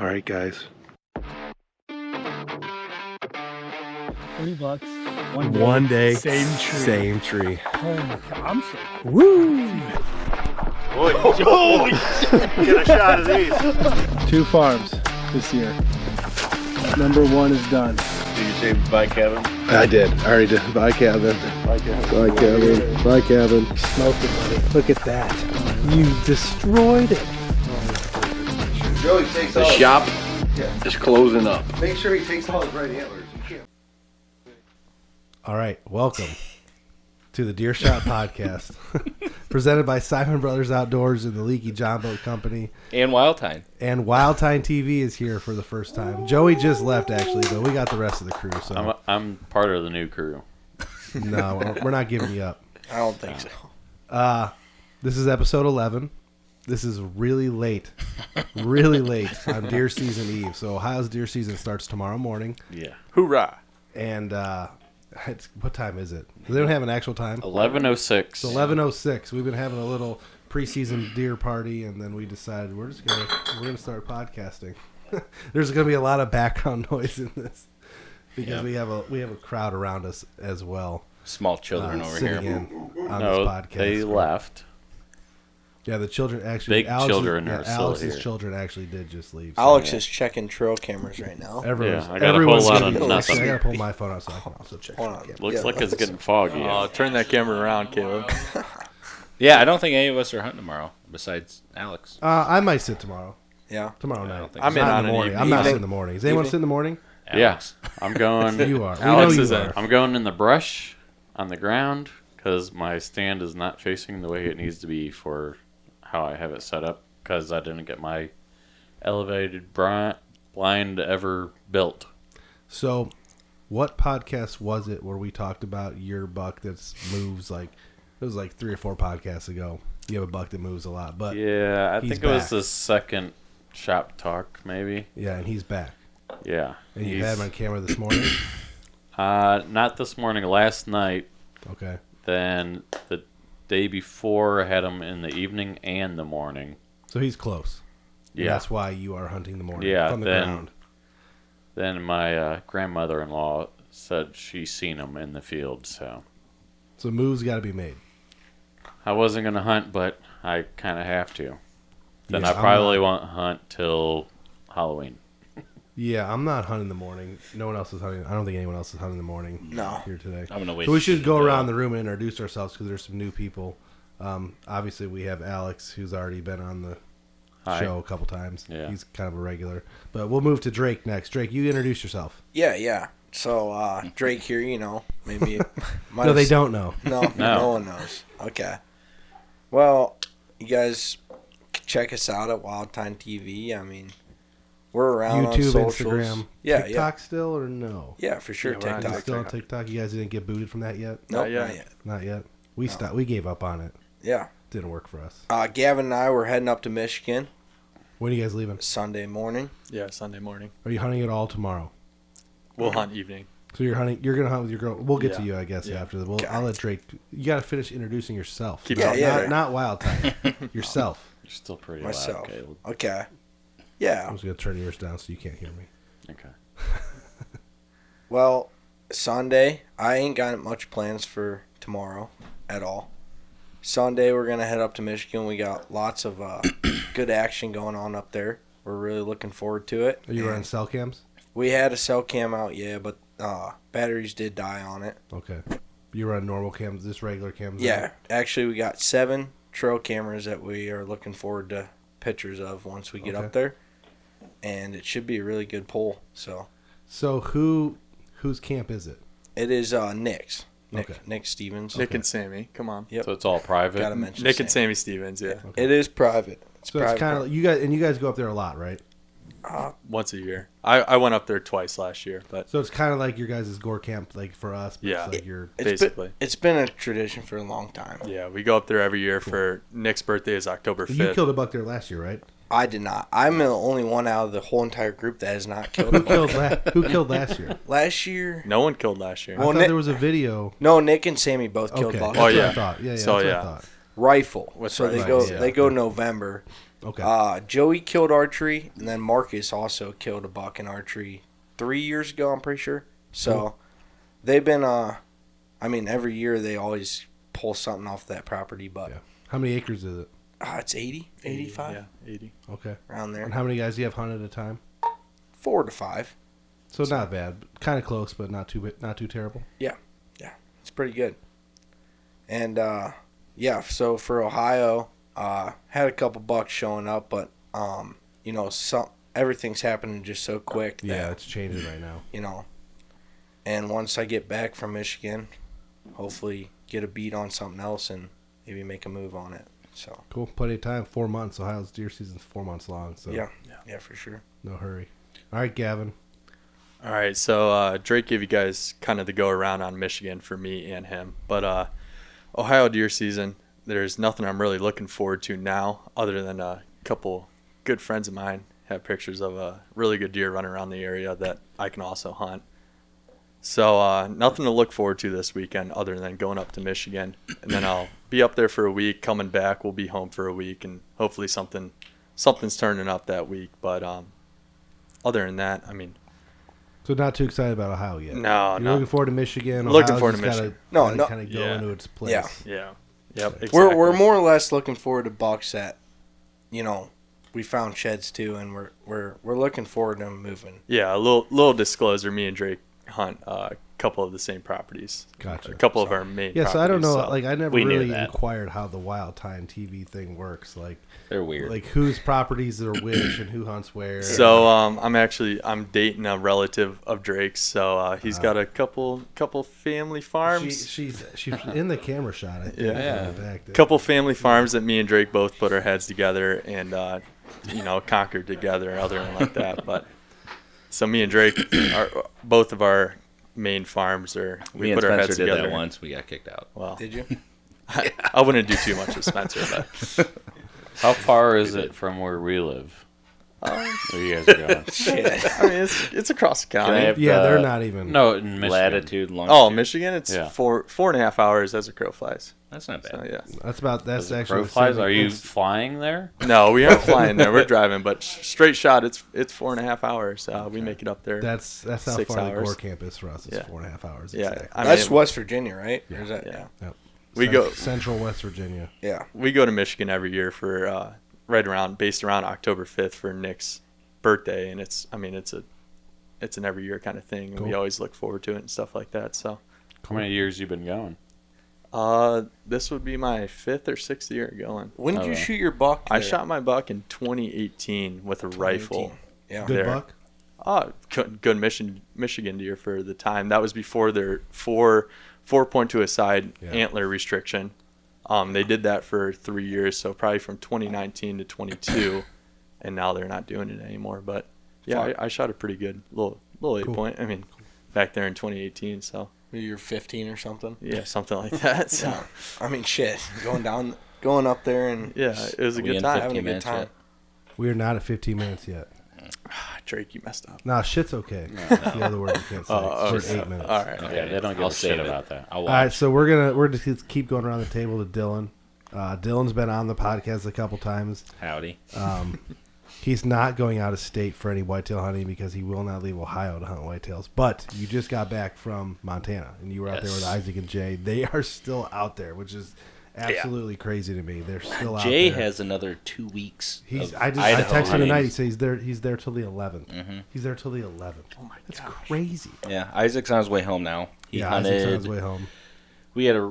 All right, guys. $40. One day. Same tree. Same tree. Oh my God. I'm so Woo! Holy shit! Get a shot of these. 2 farms this year. Number 1 is done. Did you say bye, Kevin? I did. I already did. Bye, Kevin. Bye, Kevin. Bye, Kevin. Bye, Kevin. Smoked it, buddy. Look at that. You destroyed it. Joey takes The shop is closing up. Make sure he takes all his right antlers. All right, welcome to the Deer Shot Podcast, presented by Siman Brothers Outdoors and the Leaky John Boat Company. And WildTine. And WildTine TV is here for the first time. Joey just left, actually, but we got the rest of the crew. So I'm part of the new crew. no, we're not giving you up. I don't think so. This is episode 11. This is really late on deer season eve. So Ohio's deer season starts tomorrow morning. Yeah. Hoorah! And what time is it? They don't have an actual time. 11:06. It's 11:06. We've been having a little preseason deer party, and then we decided we're gonna start podcasting. There's gonna be a lot of background noise in this because we have a crowd around us as well. Small children over here. On this podcast. They left. Yeah, the children actually. Big children are still Alex's here. children actually did just leave. So Alex is checking trail cameras right now. I got a whole lot of nothing. I gotta pull my phone out so I can also check. Looks like it's getting foggy. Turn that camera around, Caleb. Yeah, I don't think any of us are hunting tomorrow besides Alex. I might sit tomorrow. Yeah. Tomorrow night. I'm in the morning. I'm not sitting in the morning. Is anyone sitting in the morning? Yes, I'm going. You are. Alex we is know you in. are. I'm going in the brush on the ground because my stand is not facing the way it needs to be for how I have it set up because I didn't get my elevated blind ever built. So, what podcast was it where we talked about your buck that moves like it was like 3 or 4 podcasts ago? You have a buck that moves a lot, but Yeah, I he's think it was back. the second shop talk, maybe. Yeah, and he's back. Yeah. And you had him on camera this morning. Not this morning, last night. Okay. Then the day before, I had him in the evening and the morning. So he's close. And Yeah. that's why you are hunting the morning Yeah, from the then- ground. Then my grandmother-in-law said she's seen him in the field, so So moves got to be made. I wasn't going to hunt, but I kind of have to. Then Yeah, I probably won't hunt till Halloween. Yeah, I'm not hunting the morning. No one else is hunting. I don't think anyone else is hunting the morning here today. I'm going to wait. So we should go around the room and introduce ourselves because there's some new people. Obviously, we have Alex, who's already been on the show a couple times. Yeah. He's kind of a regular. But we'll move to Drake next. Drake, you introduce yourself. Yeah. So, Drake here, maybe. No, they don't know. No one knows. Okay. Well, you guys can check us out at WildTine TV. I mean, we're around YouTube, on socials. Instagram. Yeah, TikTok still or no? Yeah, for sure. Yeah, we're on TikTok. Still on TikTok? You guys didn't get booted from that yet? Nope, Not yet. not yet. Not yet. We stopped. We gave up on it. Yeah. Didn't work for us. Gavin and I were heading up to Michigan When are you guys leaving? Sunday morning. Yeah, Sunday morning. Are you hunting at all tomorrow? We'll hunt evening. So you're hunting. You're gonna hunt with your girl. We'll get to Yeah. you, I guess, Yeah. after the. Okay. I'll let Drake. You got to finish introducing yourself. Keep not, talking. Yeah. not Wild Time. Yourself. You're still pretty Myself. loud, Caleb. Okay. Yeah. I'm just gonna turn yours down so you can't hear me. Okay. Well, Sunday, I ain't got much plans for tomorrow at all. Sunday, we're going to head up to Michigan. We got lots of good action going on up there. We're really looking forward to it. Are you And running cell cams? We had a cell cam out, yeah, but batteries did die on it. Okay. You run normal cams, just regular cams? Yeah, actually, we got 7 trail cameras that we are looking forward to pictures of once we get Okay. up there. And it should be a really good pull. So whose camp is it? it is Nick's. Okay. Nick Stevens. Nick and Sammy. Come on. Yep. So it's all private. Gotta mention Nick and Sam. Sammy Stevens, yeah. Okay. It is private. So it's kind of you guys go up there a lot, right? Once a year. I went up there twice last year, but So it's kind of like your guys' gore camp, like for us. But Yeah. It's like your basically. It's been a tradition for a long time. Yeah, we go up there every year for Nick's birthday is October 5th. You killed a buck there last year, right? I did not. I'm the only one out of the whole entire group that has not killed a buck. Who killed last year? Last year, No one killed last year. I thought there was a video. no, Nick and Sammy both killed Okay. bucks. That's what yeah. I thought. Yeah, So, that's what yeah. I thought. Rifle. With so rifles, they go yeah. they go November, Okay. Joey killed archery, and then Marcus also killed a buck in archery 3 years ago, I'm pretty sure. So they've been, every year they always pull something off that property, but Yeah. How many acres is it? it's 80, 85, Yeah, 80. Okay. around there. And how many guys do you have hunt at a time? 4 to 5. So not bad. Kind of close, but not too terrible. It's pretty good. And, so for Ohio, had a couple bucks showing up, but, everything's happening just so quick Yeah, that, it's changing right now. And once I get back from Michigan, hopefully get a beat on something else and maybe make a move on it. So Cool. Plenty of time. 4 months. Ohio's deer season's 4 months long. So yeah, for sure. no hurry. All right, Gavin. All right, so Drake gave you guys kind of the go around on Michigan for me and him. But Ohio deer season, there's nothing I'm really looking forward to now other than a couple good friends of mine have pictures of a really good deer running around the area that I can also hunt. So nothing to look forward to this weekend other than going up to Michigan. And then I'll be up there for a week, coming back. We'll be home for a week, and hopefully something's turning up that week. But other than that, So not too excited about Ohio yet. No, You're no. looking forward to Michigan. Looking Ohio's forward to just Michigan. No, no. Kind of go Yeah. into its place. Yeah. Yeah. Yep. Exactly. We're more or less looking forward to bucks that, we found sheds too, and we're looking forward to them moving. Yeah, a little disclosure. Me and Drake hunt a couple of the same properties. Gotcha. A couple of our main. Yeah, so I don't know. properties, Like, I never We knew really that. inquired how the WildTine TV thing works. Like, They're weird. like whose properties are which and who hunts where. So I'm dating a relative of Drake's. So he's got a couple family farms. she's in the camera shot. I think. Yeah. in the back there. Couple family farms that me and Drake both put our heads together and conquered together, other than like that. But so me and Drake are both of our main farms are we Me and put our Spencer heads did together. that once. We got kicked out. Well, Did you? I wouldn't do too much with Spencer, but How far is it from where we live? Where you guys are going? Shit. I mean it's across the Can I county. have Yeah, the they're not even. No, in Michigan. latitude, longitude? Oh, Michigan, it's Yeah. 4.5 hours as a crow flies. That's not bad. So yeah. That's As it actually. crow flies, the same- are you it's- flying there? No, we aren't flying there. We're driving, but straight shot, it's 4.5 hours. We make it up there. That's how 6 far the hours. core camp is for us. It's Yeah. 4.5 hours. Yeah, Exactly. I mean, That's West Virginia, right? Or is that, Yeah. Yep. We go- Central West Virginia. Yeah. we go to Michigan every year for based around October 5th for Nick's birthday, and it's an every year kind of thing, and we Cool. always look forward to it and stuff like that. So How many years you been going? this would be my 5th or 6th year going. When did you Okay. shoot your buck? I there? shot my buck in 2018 with a rifle. 2018. Yeah. Good There. buck. Good Michigan deer for the time. That was before their 4 point to a side Yeah. antler restriction. They did that for 3 years, so probably from 2019 to 22, and now they're not doing it anymore. But yeah, I shot a pretty good little 8-point. I mean, back there in 2018. So Maybe you're 15 or something. yeah, something like that. So Yeah. I mean, shit. Going up there and yeah, it was a We good in time. having a 15 good minutes time. yet? We are not at 15 minutes yet. Drake, you messed up. Nah, shit's okay. That's the other word you can't say. Oh, We're okay. at 8 minutes. All right. Yeah, they don't give I'll a shit save it. about that. I'll All right, watch. so we're just keep going around the table to Dylan. Dylan's been on the podcast a couple times. Howdy. He's not going out of state for any whitetail hunting because he will not leave Ohio to hunt whitetails. But you just got back from Montana and you were out there with Yes. Isaac and Jay. They are still out there, which is absolutely crazy to me. They're still out Jay there. has another 2 weeks. He's. of I Idaho texted him tonight. He hunting. says he's there till the 11th. He's there till the 11th. Oh my That's crazy. Yeah, Isaac's on his way home now. He Yeah, Isaac's on his hunted. way home. We had fun.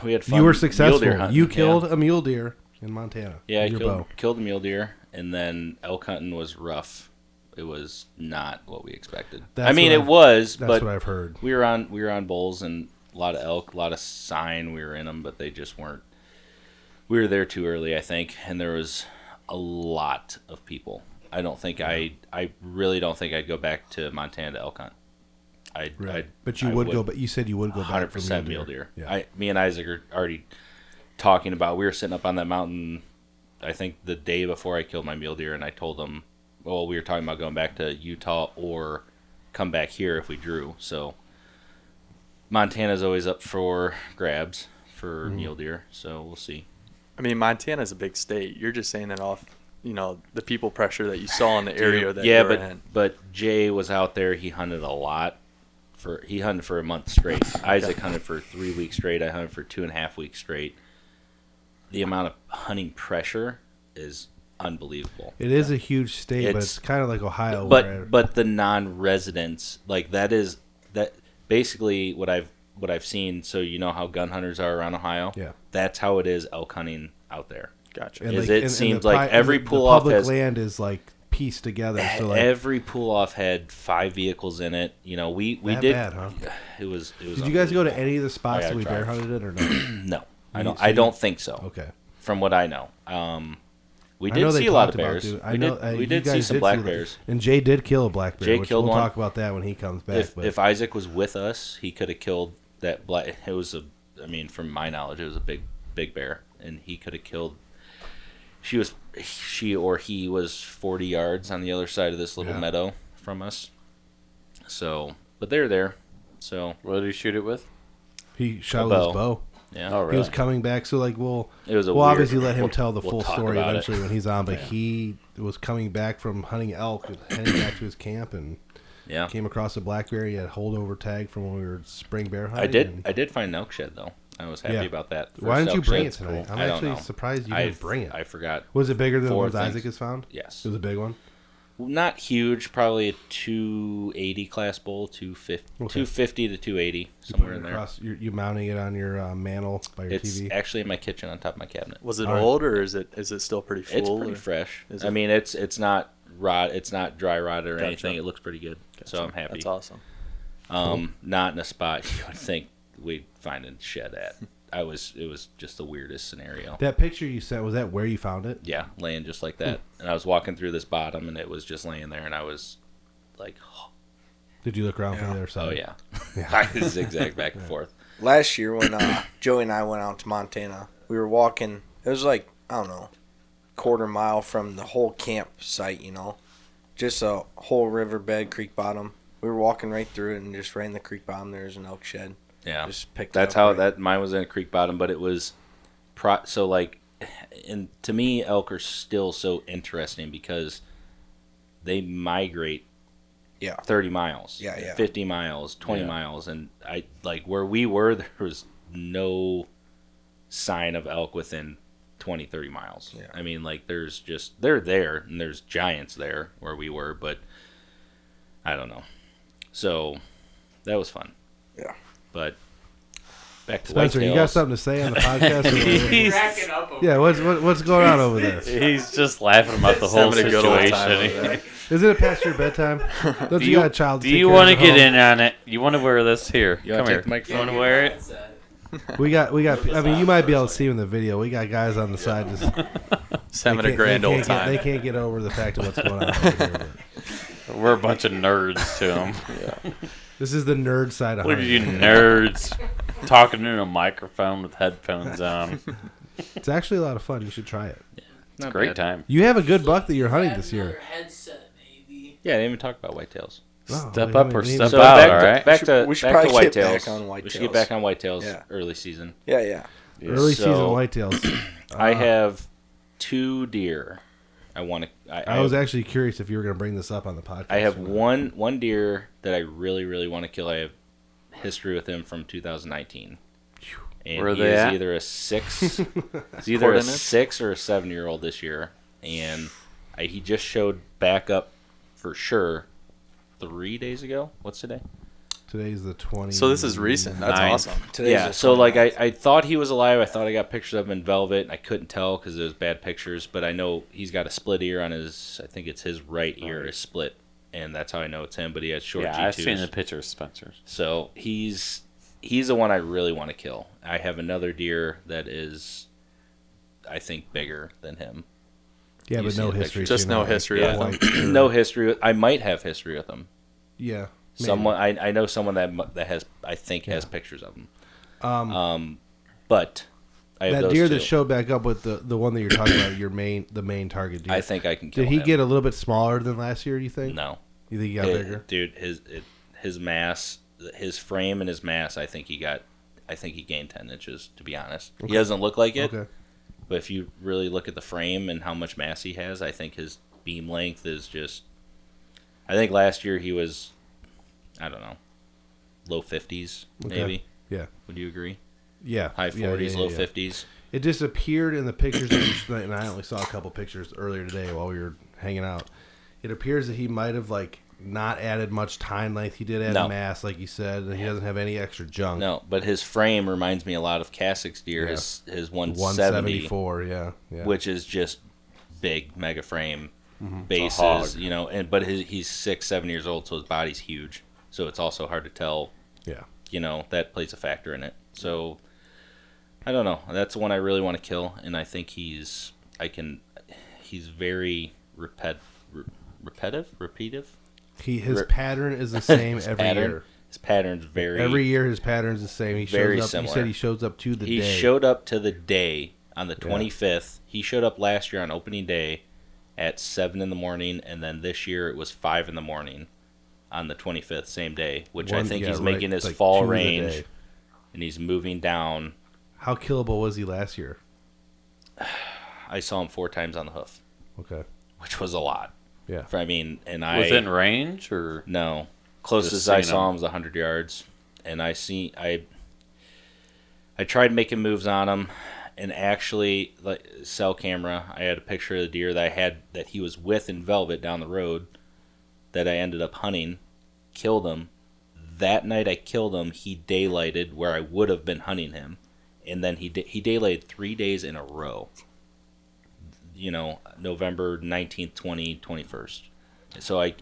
You were mule successful. deer hunting, You yeah. killed a mule deer in Montana. Yeah, I with your bow. killed a mule deer, and then elk hunting was rough. It was not what we expected. That's I mean, what it I've- was, That's but what I've heard. we were on bulls and a lot of elk, a lot of sign. We were in them, but they just weren't. We were there too early, I think, and there was a lot of people. I really don't think I'd go back to Montana to elk hunt. But you would go. But you said you would go back. 100% for mule deer. Yeah. Me and Isaac are already talking about. We were sitting up on that mountain, I think the day before I killed my mule deer, and I told him, well, we were talking about going back to Utah or come back here if we drew. So Montana's always up for grabs for mule deer, so we'll see. I mean, Montana's a big state. You're just saying that off the people pressure that you saw in the area that yeah, you were in. but Jay was out there. He hunted a lot. He hunted for a month straight. Isaac hunted for 3 weeks straight. I hunted for 2.5 weeks straight. The amount of hunting pressure is unbelievable. It is a huge state, but it's kind of like Ohio. But the non-residents, like that basically what I've seen. So you know how gun hunters are around Ohio. Yeah, that's how it is elk hunting out there. Gotcha. It seems like every pull-off has land is like pieced together. So like, every pull-off had 5 vehicles in it. You know, we did. Bad, huh? It was. Did you guys go to any of the spots that we bear hunted it or no? No, I don't think so. Okay. From what I know, we did see a lot of bears. We did see some black bears. And Jay did kill a black bear. Jay killed we'll one. talk about that when he comes back. If Isaac was with us, he could have killed that black. It was from my knowledge, it was a big bear, and he could have killed. He was 40 yards on the other side of this little meadow from us. So, but they're there. So, what did he shoot it with? He shot with his bow. Yeah. Oh, really? He was coming back, so like we'll obviously let him tell the full story eventually when he's on. But he was coming back from hunting elk and heading back to his camp and came across a black bear. He had a holdover tag from when we were spring bear hunting. I did find an elk shed though. I was happy about that. Why didn't you bring it tonight? Cool. I'm actually surprised you didn't bring it. I forgot. Was it bigger than the ones Isaac has found? Yes. It was a big one? Not huge, probably a 280 class bull, 250 to 280, somewhere in there. You mounting it on your mantle by your TV? It's actually in my kitchen on top of my cabinet. Was it old or is it still pretty full? It's pretty fresh. I mean, it's not dry rotted or anything. It looks pretty good. So I'm happy. That's awesome. Not in a spot you would think we'd find a shed at. It was just the weirdest scenario. That picture you sent, was that where you found it? Yeah, laying just like that. And I was walking through this bottom, and it was just laying there, and I was like, oh. Did you look around for the other side? Oh, yeah. I zigzag back and forth. Last year when Joey and I went out to Montana, we were walking. It was like, I don't know, quarter mile from the whole campsite, just a whole riverbed, creek bottom. We were walking right through it and just right in the creek bottom there's an elk shed. Yeah, just picked that's how mine was in a creek bottom, but it was so like, and to me, elk are still so interesting because they migrate 30 miles, 50 miles, 20 miles, and I like where we were, there was no sign of elk within 20, 30 miles. Yeah. I mean, like they're there, and there's giants there where we were, but I don't know. So that was fun. Yeah. But back to Spencer, whitetails. you got something to say on the podcast? He's cracking up over what's going on over there? He's just laughing about the whole situation. Isn't it past your bedtime? Don't you got a child? Do you want to get in on it? You want to wear this here? You Come here. take the microphone? You want to wear it? We got. I mean, you might be able to see in the video. We got guys on the side just having a grand old time. They can't get over the fact of what's going on over here. We're a bunch of nerds to them. Yeah. This is the nerd side of Look at hunting. you nerds talking in a microphone with headphones on. It's actually a lot of fun. You should try it. It's a great time. You have a good buck that you're hunting this year. Headset, maybe. Yeah, I didn't even talk about whitetails. Step up or step So out, back all to, right? back to, We should back to probably get whitetails. back on whitetails. We should get back on whitetails early season. Yeah. Early season So, whitetails. I have 2 deer. I was actually curious if you were going to bring this up on the podcast. I have one deer that I really, really want to kill. I have history with him from 2019. And Where are he they is at? either a 6 he's either a 6 or a 7-year-old this year. And he just showed back up for sure 3 days ago. What's today? Today's the 20th. So this is recent. That's awesome. Yeah, so like I thought he was alive. I thought I got pictures of him in velvet, and I couldn't tell because it was bad pictures. But I know he's got a split ear on his. I think it's his right ear is split, and that's how I know it's him. But he has short G2s. I've seen the picture, Spencer. So he's the one I really want to kill. I have another deer that is, I think, bigger than him. Yeah, You but see no the history. picture. Just no history with him. No history. I might have history with him. Yeah. Maybe. Someone I know someone that has has pictures of him. But I have that those deer 2. that showed back up with the one that you're talking about, the main target deer. I think I can kill Did he him. get a little bit smaller than last year? Do you think? No. You think he got bigger? Dude, his mass, his frame and his mass. I think he gained 10 inches. To be honest, he doesn't look like it. Okay. But if you really look at the frame and how much mass he has, I think his beam length is just. I think last year he was, I don't know, low 50s maybe. Yeah. Would you agree? Yeah. High 40s, low 50s. It just appeared in the pictures that and I only saw a couple pictures earlier today while we were hanging out. It appears that he might have not added much tine length. He did add mass, like you said, and he doesn't have any extra junk. No, but his frame reminds me a lot of Kasic's deer. Yeah. His 170, 174, yeah. which is just big mega frame It's a hog. bases, but he's 6-7 years old, so his body's huge. So it's also hard to tell. Yeah. That plays a factor in it. So I don't know. That's one I really want to kill, and I think he's very repetitive. His pattern is the same every year. His pattern's every year. His pattern's the same. He very shows up. similar. You said he shows up to the day. He showed up to the day on the 25th. He showed up last year on opening day at 7 in the morning, and then this year it was 5 in the morning on the 25th, same day. Which I think he's making his fall range, and he's moving down. How killable was he last year? I saw him 4 times on the hoof. Okay. Which was a lot. Yeah. Within range or no? Closest I saw him was 100 yards, and I tried making moves on him, and actually, cell camera, I had a picture of the deer that he was with in velvet down the road, that I ended up hunting, killed him. That night I killed him. He daylighted where I would have been hunting him, and then he daylighted 3 days in a row. November 19th, 20th, 21st. So I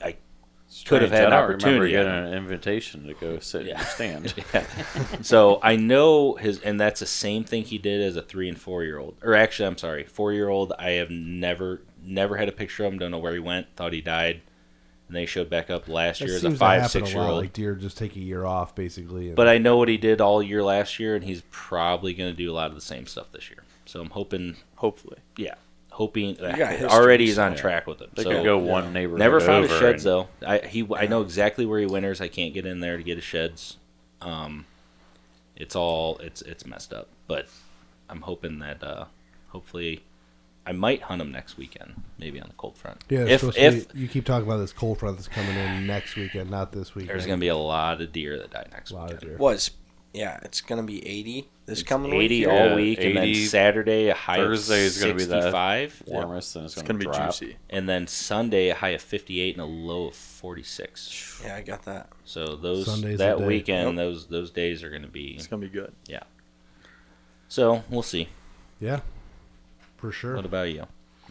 could have had an opportunity. I don't remember getting an invitation to go sit in your stand. Yeah. So I know and that's the same thing he did as a 3 and 4 year old. Or actually, I'm sorry, 4-year-old. I have never had a picture of him. Don't know where he went. Thought he died. And they showed back up last year as a 5-6 year old. Like deer just take a year off, basically. But I know what he did all year last year, and he's probably going to do a lot of the same stuff this year. So I'm hoping. Hopefully. Yeah. Hoping history, already he's on track with him. They could go one neighborhood. Never found his over sheds though. I know exactly where he winters. I can't get in there to get his sheds. It's messed up. But I'm hoping that hopefully I might hunt him next weekend, maybe on the cold front. Yeah, if you keep talking about this cold front that's coming in next weekend, not this weekend. There's going to be a lot of deer that die next weekend. It's going to be 80 coming 80 week. all week, 80, and then Saturday a high Thursday of 65. Is going to be the warmest, and it's going to be juicy. And then Sunday a high of 58 and a low of 46. Yeah, I got that. So Sunday's that the day. weekend, those days are going to be. It's going to be good. Yeah. So we'll see. Yeah, for sure. What about you?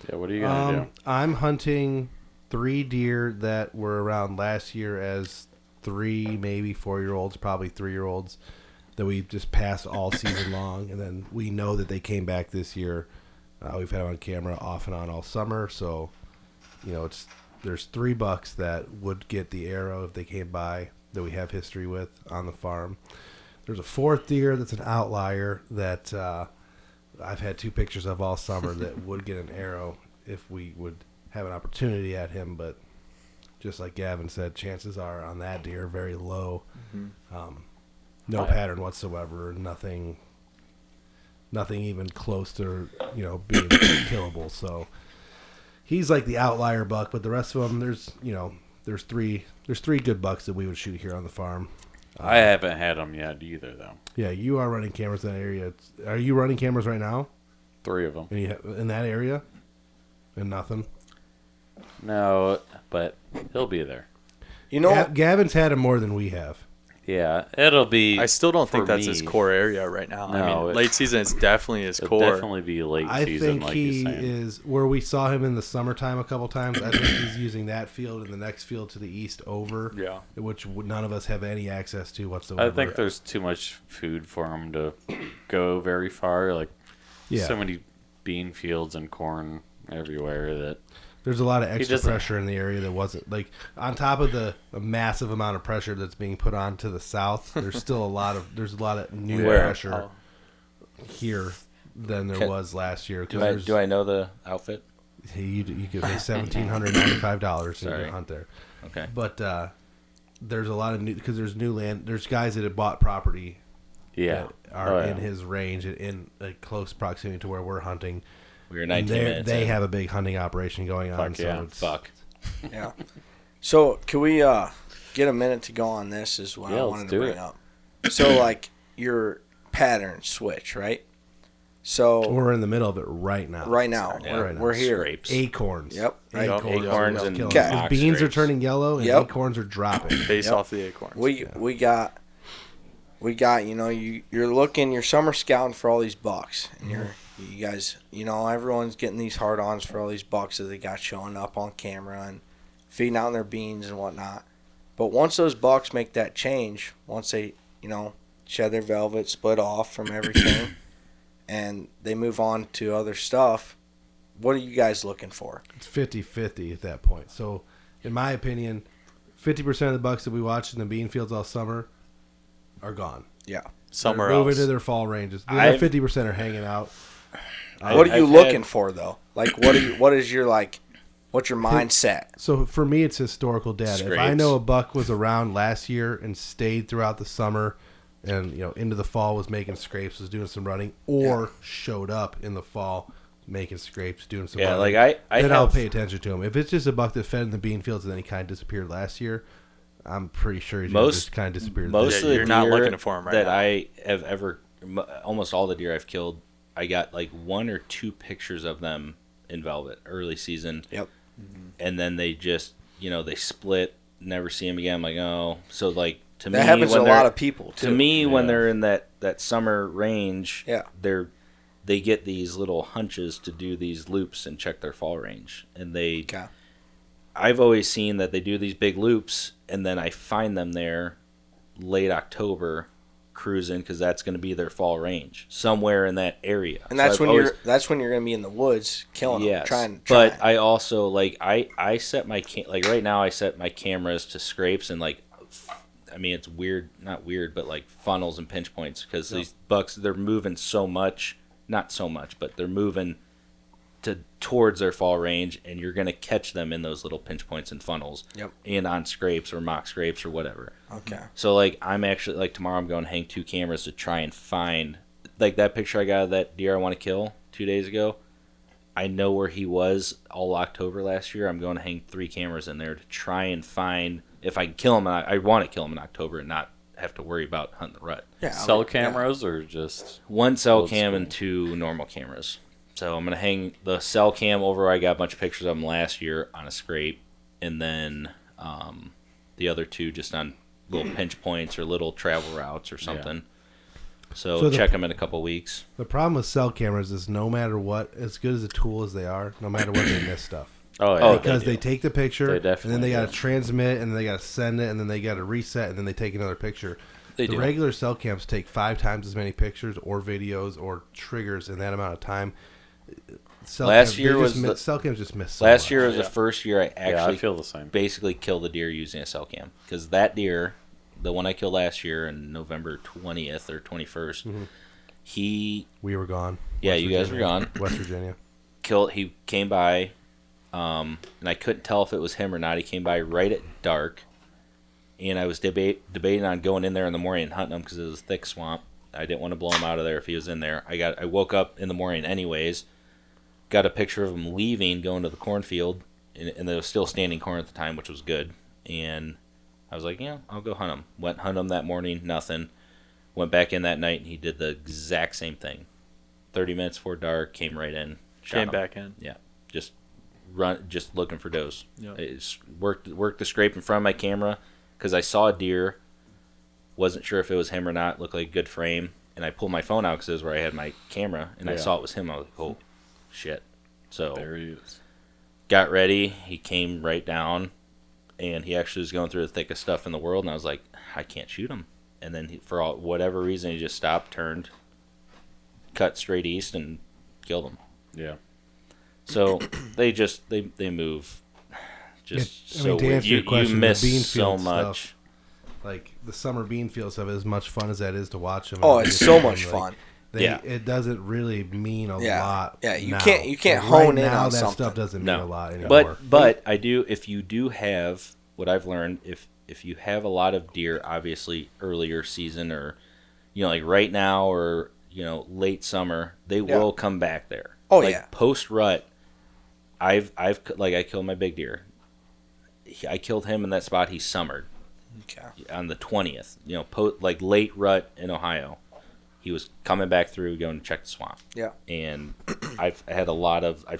Yeah, what are you going to do? I'm hunting 3 deer that were around last year as 3, maybe 4-year-olds, probably 3-year-olds that we just passed all season long, and then we know that they came back this year. We've had them on camera off and on all summer, so there's 3 bucks that would get the arrow if they came by that we have history with on the farm. There's a 4th deer that's an outlier that I've had 2 pictures of all summer that would get an arrow if we would have an opportunity at him, but just like Gavin said, chances are on that deer are very low. Mm-hmm. No pattern whatsoever. Nothing even close to being killable. So he's like the outlier buck, but the rest of them, there's 3 good bucks that we would shoot here on the farm. I haven't had them yet either, though. Yeah, you are running cameras in that area. Are you running cameras right now? 3 of them. In that area? And nothing? No, but he'll be there. Gavin's had him more than we have. Yeah, it'll be. I still don't think that's his core area right now. No, late season is definitely his core. Definitely be late season. I think he is where we saw him in the summertime a couple times. I think he's using that field and the next field to the east over. Yeah, which none of us have any access to whatsoever. I think there's too much food for him to go very far. So many bean fields and corn everywhere that. There's a lot of extra pressure in the area that wasn't on top of the massive amount of pressure that's being put on to the south. There's still a lot of new pressure here than there was last year. Do I know the outfit? You could pay $1,795 to hunt there. Okay, but there's a lot of new because there's new land. There's guys that have bought property Yeah. that are Oh, yeah. in his range and in a close proximity to where we're hunting. We were And 19 minutes. they in. have a big hunting operation going on. Fuck yeah. So it's, Fuck. Yeah. So can we get a minute to go on this? Is what Yeah, I let's wanted do to bring it. up. So like your pattern switch, right? So We're in the middle of it right now. right now Yeah, we're here. Scrapes. Acorns. Yep. Right. Acorns and Killing. Okay. mock Beans are scrapes. turning yellow and Yep. acorns are dropping. Based Yep. off the acorns. We got you know you're summer scouting for all these bucks and you guys everyone's getting these hard-ons for all these bucks that they got showing up on camera and feeding out their beans and whatnot. But once those bucks make that change, once they shed their velvet, split off from everything, and they move on to other stuff, what are you guys looking for? It's 50-50 at that point. So, in my opinion, 50% of the bucks that we watch in the bean fields all summer are gone. Yeah. Somewhere They're moving else. to their fall ranges. The I've- other 50% are hanging out. What are you I've looking had- for though? Like what's your mindset? So for me, it's historical data. If I Scrapes. know a buck was around last year and stayed throughout the summer, and into the fall was making scrapes, was doing some running, or showed up in the fall making scrapes, doing some Yeah, running, like I then I'll have, pay attention to him. If it's just a buck that fed in the bean fields and then he kind of disappeared last year, I'm pretty sure he's Most- just kind of disappeared. most this of the you're not deer looking for 'em right that now. I have ever, almost all the deer I've killed, I got like 1 or 2 pictures of them in velvet early season. Yep. And then they just, they split, never see them again. I'm like, oh, so like to me, That happens to when a lot they're- of people too. To me, when Yeah. they're in that summer range, Yeah. they get these little hunches to do these loops and check their fall range, and they. Okay. I've always seen that they do these big loops, and then I find them there late October cruising because that's going to be their fall range somewhere in that area. And So that's I've when always- you're going to be in the woods killing them, Yes, trying. but I also like I set my like right now I set my cameras to scrapes and like. I mean, it's weird, not weird, but like funnels and pinch points because these bucks, they're moving so much, not so much, but they're moving towards their fall range, and you're going to catch them in those little pinch points and funnels. Yep. And on scrapes or mock scrapes or whatever. Okay. So like I'm actually like tomorrow I'm going to hang 2 cameras to try and find like that picture I got of that deer I want to kill 2 days ago. I know where he was all October last year. I'm going to hang 3 cameras in there to try and find if I can kill him. I want to kill him in October and not have to worry about hunting the rut. Yeah. Cell cameras or just 1 cell Old cam school. and 2 normal cameras. So I'm going to hang the cell cam over where I got a bunch of pictures of him last year on a scrape, and then the other 2 just on little pinch points or little travel routes or something. So the- check them in a couple weeks. The problem with cell cameras is no matter what, as good as a tool as they are, no matter what, they miss stuff. Because they take the picture, They and then definitely they got do. to transmit, and then they got to send it, and then they got to reset, and then they take another picture. They The do. regular cell cams take 5 times as many pictures or videos or triggers in that amount of time. Cell Last cams, year they was just the- miss, cell cams just miss. So Last much. year was the first year I yeah, I actually feel the same. basically killed a deer using a cell cam. Because that deer, the one I killed last year in November 20th or 21st, he, we were gone. yeah, West you guys were Virginia. gone. West Virginia. He came by, and I couldn't tell if it was him or not. He came by right at dark, and I was debating on going in there in the morning and hunting him because it was a thick swamp. I didn't want to blow him out of there if he was in there. I woke up in the morning anyways, got a picture of him leaving, going to the cornfield, and there was still standing corn at the time, which was good. And I was like, yeah, I'll go hunt him. Went hunt him that morning, nothing. Went back in that night, and he did the exact same thing. 30 minutes before dark, came right in, shot Came him. back in. Yeah, just looking for does. Yep. It's worked the scrape in front of my camera because I saw a deer. Wasn't sure if it was him or not. Looked like a good frame, and I pulled my phone out because it was where I had my camera, and I Yeah. saw it was him. I was like, oh, shit. So There he is. got ready. He came right down, and he actually was going through the thickest stuff in the world, and I was like, I can't shoot him. And then for whatever reason, he just stopped, turned, cut straight east, and killed him. Yeah. So they move just I mean, so to weird. answer your question, You the miss bean so field much. stuff, like the summer bean fields have as much fun as that is to watch them. Oh, it's so much fun. Yeah. It doesn't really mean a Yeah. lot. Yeah, you now. can't Like, hone right in now, on that something. stuff doesn't mean a lot anymore. But I do, if you do have what I've learned, if you have a lot of deer, obviously earlier season, or like right now or late summer, they will come back there. Oh, like yeah. Post rut, I killed my big deer. I killed him in that spot he summered. Okay. On the 20th, late rut in Ohio. He was coming back through, going to check the swamp. Yeah. And I've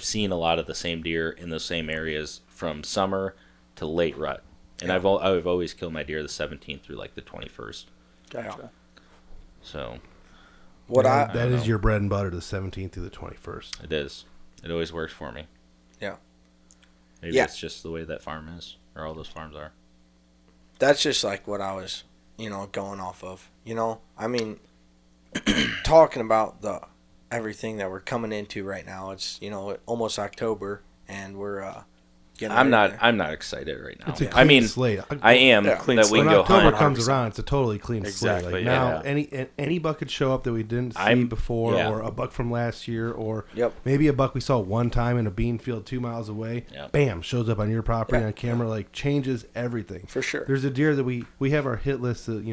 seen a lot of the same deer in those same areas from summer to late rut. And I've always killed my deer the 17th through like the 21st. Gotcha. So that is your bread and butter, the 17th through the 21st. it is. It always works for me. Yeah. Maybe it's just the way that farm is, or all those farms are. That's just like what I was, going off of. I mean, talking about everything that we're coming into right now. It's almost October, and we're getting. I'm not excited right now. It's a clean slate. I am Yeah. that we When can go October hunt. comes around, it's a totally clean slate. Exactly, Like now, any buck could show up that we didn't see before, or a buck from last year, or maybe a buck we saw one time in a bean field 2 miles away. Yep. Bam, shows up on your property on camera, like changes everything. For sure. There's a deer that we have our hit list that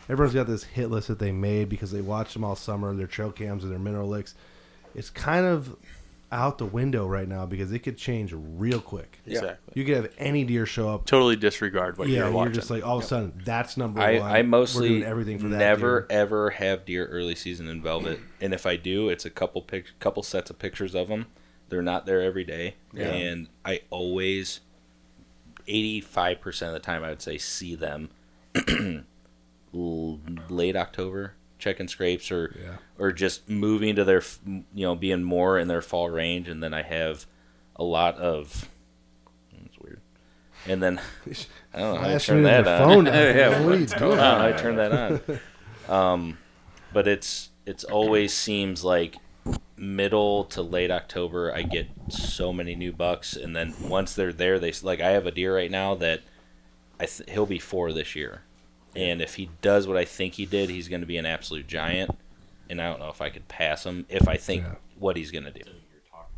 everyone's got this hit list that they made because they watched them all summer, their trail cams and their mineral licks. It's kind of out the window right now because it could change real quick. Exactly. You could have any deer show up. Totally disregard what you're watching. You're just like all of a sudden that's number one. I mostly We're doing everything for that never deer. ever have deer early season in velvet, and if I do, it's a couple sets of pictures of them. They're not there every day, and I always 85% of the time I would say see them late October. Checking scrapes or just moving to their being more in their fall range, and then I have a lot of it's weird, and then I don't know how to turn that on. What are you doing? I turn that on. But it's always seems like middle to late October I get so many new bucks, and then once they're there, I have a deer right now that he'll be 4 this year. And if he does what I think he did, he's going to be an absolute giant. And I don't know if I could pass him if I think what he's going to do.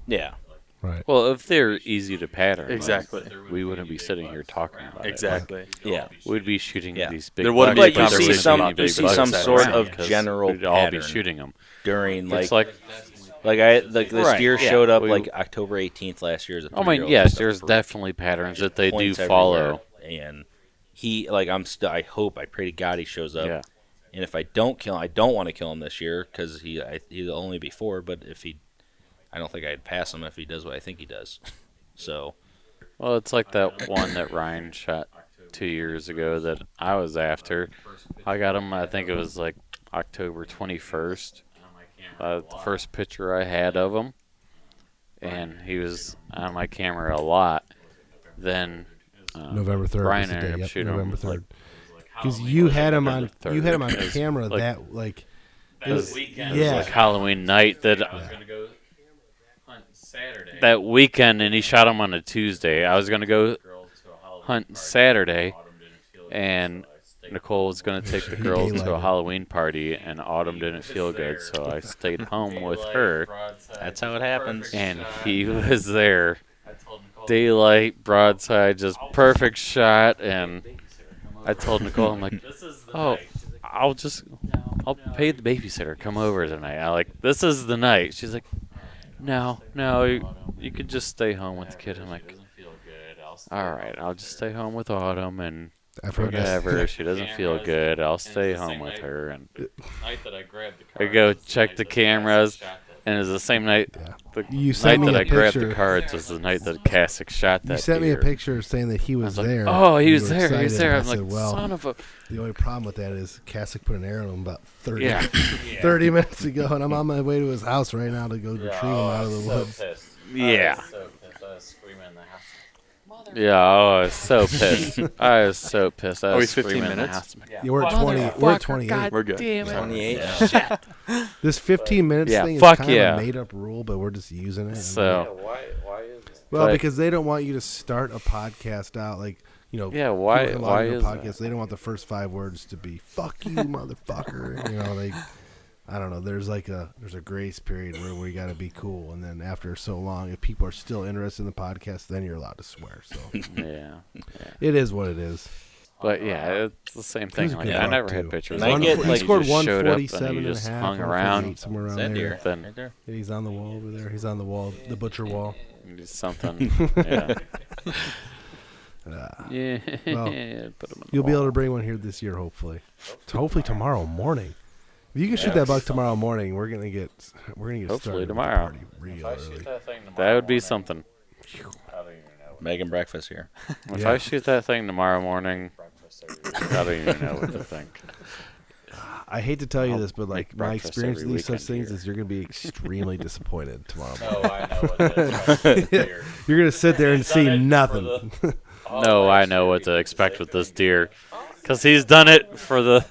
Yeah. Right. Well, if they're easy to pattern, Exactly. we wouldn't be sitting here talking about Exactly. Yeah. We'd be shooting these big. There wouldn't bucks. be a But you see conversation some about sort big of bucks general We'd all be pattern shooting them during It's this deer showed up we- like October 18th last year as a 3-year-old. I mean, yes, there's definitely patterns that they do Points follow. everywhere. And he I pray to God he shows up. Yeah. And if I don't kill him, I don't want to kill him this year because he'll only be 4. But I don't think I'd pass him if he does what I think he does. So. Well, it's like that one that Ryan shot 2 years ago that I was after. I got him, I think it was like October 21st. The first picture I had of him. And he was on my camera a lot. Then November 3rd. Brian was the ended day. up Yep, shooting November him, 3rd. Because you had him on It camera was that like. It was like Yeah. Halloween night that I was going to go hunt Saturday. That weekend, and he shot him on a Tuesday. I was going to go hunt Saturday, and Nicole was going to take the girls to a Halloween party, and Autumn didn't feel good, so I stayed home with her. That's how it happens. And he was there. Daylight, broadside, just perfect shot, and I told Nicole, I'm like, oh, I'll pay the babysitter, come over tonight. This is the night. She's like, no, you could just stay home with the kid. I'm like, all right, I'll just stay home with Autumn, and whatever. She doesn't feel good. I'll stay home with her. And I go check the cameras, and it was the same night. The You sent night me that a I grabbed the picture. cards was the night that Kasich shot that You sent me a deer. picture saying that he was I was like, there. oh, he You was were there. He was excited, there. and I'm I like, said, well, son of a. the only problem with that is Kasich put an arrow in him about 30, Yeah. 30 minutes ago, and I'm on my way to his house right now to go retrieve him out of the woods. Yeah. Yeah, I was so pissed. I was so pissed. I Are we was 15 screaming in the minutes? house. Yeah, we're at 20. We're at 28. We're good. Damn it. 28. This 15 minutes Yeah, thing is fuck kind yeah. of a made-up rule, but we're just using it. So, Well, but- because they don't want you to start a podcast out like, Yeah, why- people come why on to a is podcast, that? They don't want the first 5 words to be "fuck you, motherfucker." I don't know. There's a grace period where we got to be cool, and then after so long, if people are still interested in the podcast, then you're allowed to swear. So yeah. it is what it is. But yeah, it's the same thing. He's a Like good I buck, never too. had pictures. And I of get, him. like, he scored just showed up and 147 he and a just half, hung 148, around. somewhere around That there. deer. Then Right there. He's on the wall over there. He's on the wall, the butcher wall. just something. Yeah. Yeah. Well, Put him in the You'll be wall. able to bring one here this year, hopefully. Hopefully tomorrow morning. If you can shoot that buck tomorrow morning, we're gonna get Hopefully started with the tomorrow. party real early. That would be something. Megan breakfast here. If Yeah. I shoot that thing tomorrow morning, I don't even know what to think. I hate to tell you I'll this, but like make my breakfast experience with every these such weekend things here. is you're gonna be extremely disappointed tomorrow. Oh, I know what that is. You're gonna sit there and see nothing. No, I know what to expect with this deer. Because he's done it for the...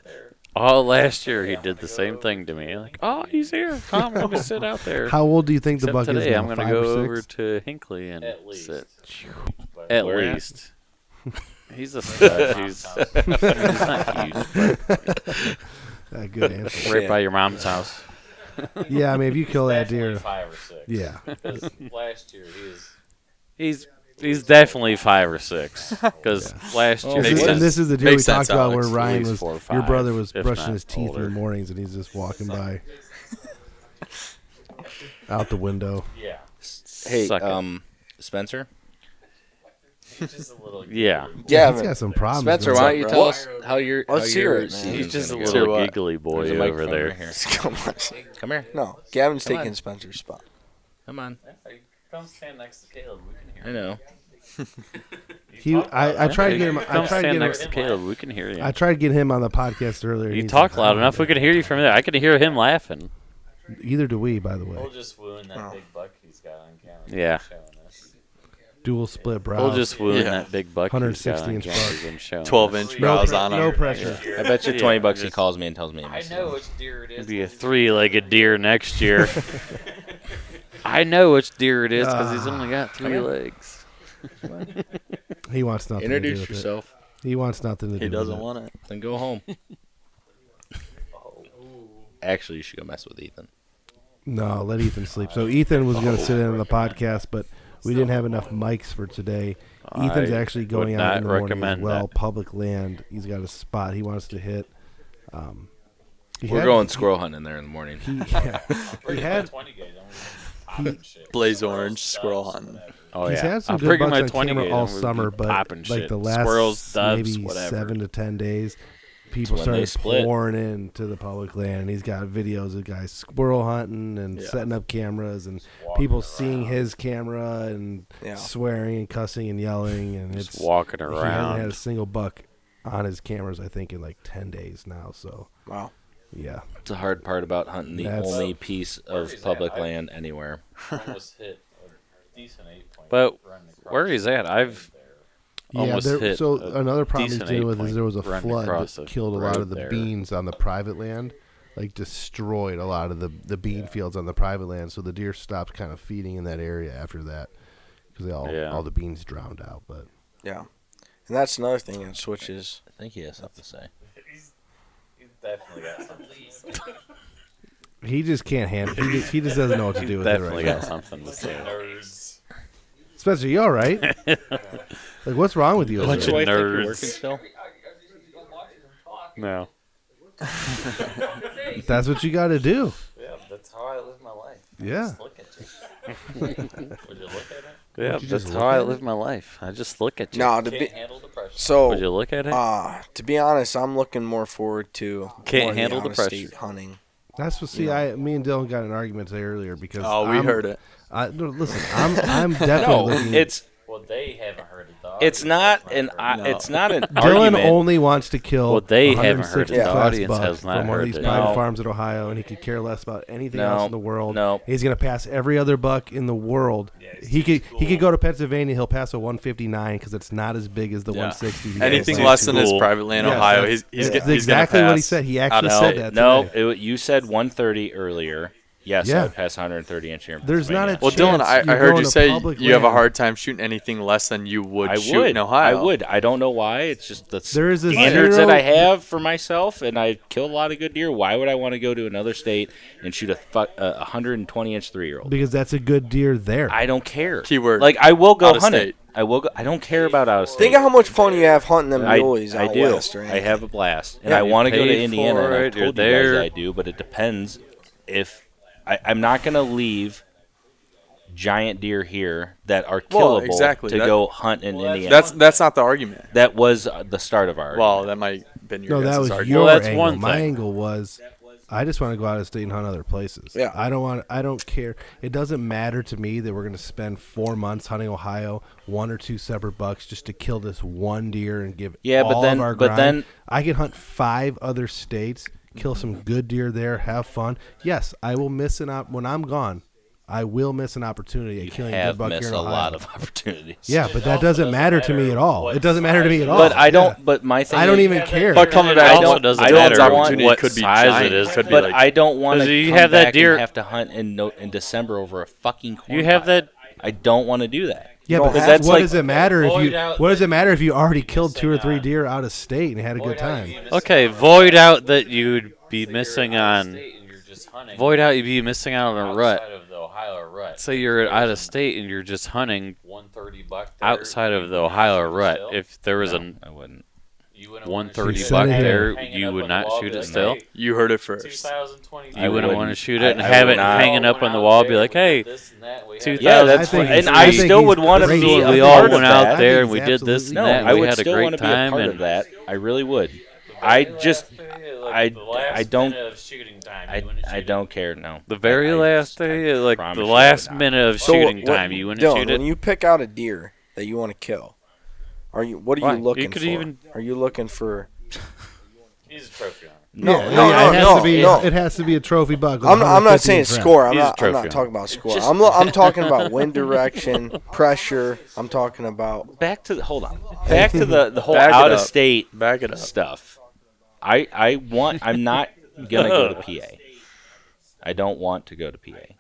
All last year, he did the same thing to me. Like, oh, he's here. Come, let me sit out there. How old do you think the Except buck is today, now? I'm going to 5 go or over 6? to Hinckley and At least. sit. At Where at? least. He's a stud. He's not huge, but Good answer. right by your mom's house. Yeah, I mean, if you kill that deer, 5 or 6. yeah. Because last year he was. He's definitely 5 or 6. Because last year, This is, Makes and this is the deer we Makes sense, talked about Alex. where Ryan At least was. 4 or Your 5, brother was if brushing not his teeth in older. the mornings, and he's just walking by out the window. Yeah. Hey, Suck it. Spencer. Just a little. Yeah. Yeah, He's got some problems. Spencer, man. why don't you tell us how your Let's how hear your it, man. season's He's just a gonna go? little what? giggly boy There's a over microphone there. right here. Come on. Come here. No, Gavin's Come taking on. Spencer's spot. Come on. Come stand next to Caleb. We can hear. I know. I tried to get him. I Come tried to stand get next to him. Caleb. We can hear you. I tried to get him on the podcast earlier. and You he's talk like, loud enough. We can hear you from there. I can hear him laughing. Either do we, by the way. We'll just wooing that big buck he's got on camera. Yeah. Showing us. Dual split brows. We'll just wound Yeah. that big buck. 160 he's got inch on buck. camera and show 12-inch us. brows on No him. pressure. I bet you Yeah, 20 bucks he just- calls me and tells me. I know which deer it is. It'd be a 3-legged deer next year. I know which deer it is because he's only got 3 legs. He wants nothing Introduce to do with yourself. it. He wants nothing to do He doesn't with it. want it. Then go home. Actually, you should go mess with Ethan. No, let Ethan sleep. So Ethan was going to sit in on the podcast, but we didn't have enough mics for today. Ethan's I actually going would out not in the morning as recommend well, that. public land. He's got a spot he wants to hit. We're going squirrel hunting there in the morning. He had 20 gauge. I'm popping shit. Blaze orange, squirrel hunting. Oh he's yeah, had some I'm good bringing bucks my on 20 camera gauge. all I'm gonna be summer, but popping like shit. the last Squirrels, doves, maybe whatever. 7 to 10 days, people when they started split. pouring into the public land. He's got videos of guys squirrel hunting and Yeah. setting up cameras, and people seeing his camera and Yeah. swearing and cussing and yelling, and Just it's walking he hasn't had a around. single buck on his cameras, I think, in like 10 days now. So Wow. yeah, It's the hard part about hunting the That's- only piece of public land anywhere. Almost hit a decent 8-point. But run across where he's at, I've almost yeah. hit So a another problem he's decent dealing with is 8-point there was a run flood across that the killed a lot road of the there. beans on the private land, like destroyed a lot of the bean fields on the private land. So the deer stopped kind of feeding in that area after that because all the beans drowned out. But Yeah. And that's another thing that switches. I think he has something to say. He's definitely got something to say. he just can't handle. He just doesn't know what to do with it definitely right got now. something to say. Nerds. Spencer, you all right? Like, what's wrong with you? over Bunch there? of nerds. Working still? No. That's what you got to do. Yeah, that's how I live my life. Yeah. Just look at you. Would you look at it? Yeah, you that's just how look I at live my life. I just look at you. No, Can't handle depression. Would you so look at it? to be honest, I'm looking more forward to Can't more of handle the out-of-state pressure. hunting. That's what. See, me and Dylan got in an argument today earlier because Oh, we heard it. No, listen, I'm definitely looking. It's Well, they haven't heard it, though. it's not an No. it's not an Dylan argument. only wants to kill. Well, they haven't heard it. 160 The class audience buck has not from one of heard these it. private No. farms in Ohio, and he could care less about anything No. else in the world. No. He's gonna pass every other buck in the world. He could go to Pennsylvania. He'll pass a 159 because it's not as big as the Yeah. 160. he Anything has. less than his Cool. private land, Yes, Ohio, that's- he's that's gonna exactly what he pass said. He out actually of said state. that. No, today. you said 130 earlier. yes, Yeah. I would pass 130-inch here. In There's not a Pennsylvania. Well, Dylan, chance I you're heard going you to say public you have a land. hard time shooting anything less than you would I shoot would. in Ohio. I would. I don't know why. It's just the There is a standards zero- that I have for myself, and I kill a lot of good deer. Why would I want to go to another state and shoot a 120-inch 3-year-old? Because that's a good deer there. I don't care. Keyword, Like, I will go out of hunt it. state. I will go. I don't care about out of state. Think of how much fun you have hunting them muleys I out do. west. Or I anything. have a blast, and Yeah, I want to go to paid Indiana. for And I've it, you're told you guys there. I do, but it depends. If I'm not going to leave giant deer here that are Well, killable exactly. to That- go hunt in Indiana. That's not the argument. That was the start of our. Well, that might have been your No, that guys' was argument. your Well, that's angle. one My thing. angle was, I just want to go out of state and hunt other places. Yeah. I don't care. It doesn't matter to me that we're going to spend 4 months hunting Ohio, 1 or 2 separate bucks just to kill this one deer and give Yeah, all but then- of our but grind. then- I can hunt 5 other states, kill some good deer there, have fun. Yes, I will miss when I'm gone. I will miss an opportunity at you killing a have good buck missed here in a Ohio. lot of opportunities. Yeah, but that doesn't matter to me at all. what It doesn't matter to me at all. But I don't. Yeah. But my thing. I don't is- even care. But coming It back, also Dylan- doesn't Dylan's matter opportunity what could be size giant. it is. Could be But like, I don't want 'Cause to you come have that back deer- and have to hunt in December over a fucking corn You have pie. that. I don't want to do that. Yeah, You but don't have what to. does it matter if Void you? out What does that it matter if you already you'd be killed 2 or missing 3 on- deer out of state and had a good time? Okay, void out that you'd be missing on. Void out you'd be missing out on a rut. Say you're out of state and you're just hunting outside of the Ohio rut. If there was a I wouldn't. 130 You said buck it here. there, you would not shoot it still. you heard it first. I You wouldn't want to wouldn't. shoot it and I have would it not. hanging up on the wall. Be like, hey, Yeah, that's I think fine. he's- And I I think still he's would want to great. be we a all part of went that. out there and I we think did he's this and No, that. I We would had a still great want to be a time part and of that. I really would. I just, I don't, I don't care. No. the very I last just- day, I like promise the you I last would not. minute of So shooting what- time, you wouldn't Dylan, shoot when it. you pick out a deer that you want to kill, what are you Why? You looking could for? even- Are you looking for? No, Yeah, no, it has no, to be. no. It has to be a trophy buck. with I'm not 150 saying inch round. score. I'm He's a not trophy talking about score. Just- I'm talking about wind direction, pressure. I'm talking about. back to the, hold on. Back to the whole Back it out of up. state Back it up. stuff. I'm not gonna go to PA. I don't want to go to PA.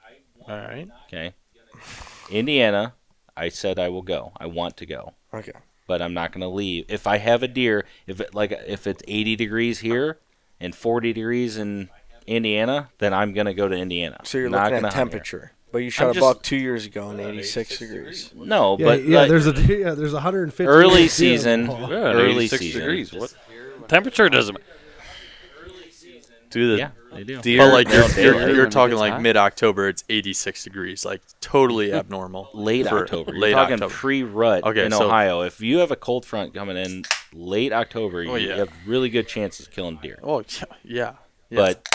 All right. Okay. Indiana, I said I will go. I want to go. Okay. But I'm not going to leave. If I have a deer, if it's 80 degrees here and 40 degrees in Indiana, then I'm going to go to Indiana. So you're Not looking gonna at hunt here. temperature. But you shot a just- buck 2 years ago in 86 degrees. No, Yeah, but yeah. like, There's 150 early inch deer. season, Oh. Yeah, early 86 season. degrees. What? Temperature doesn't. Do the Yeah, they do. deer? But like No, you're talking It's like hot. mid-October, it's 86 degrees, like totally abnormal. Late for October. You're Late talking October. pre-rut Okay, in so- Ohio. If you have a cold front coming in late October, you yeah. have really good chances of killing deer. Oh yeah. But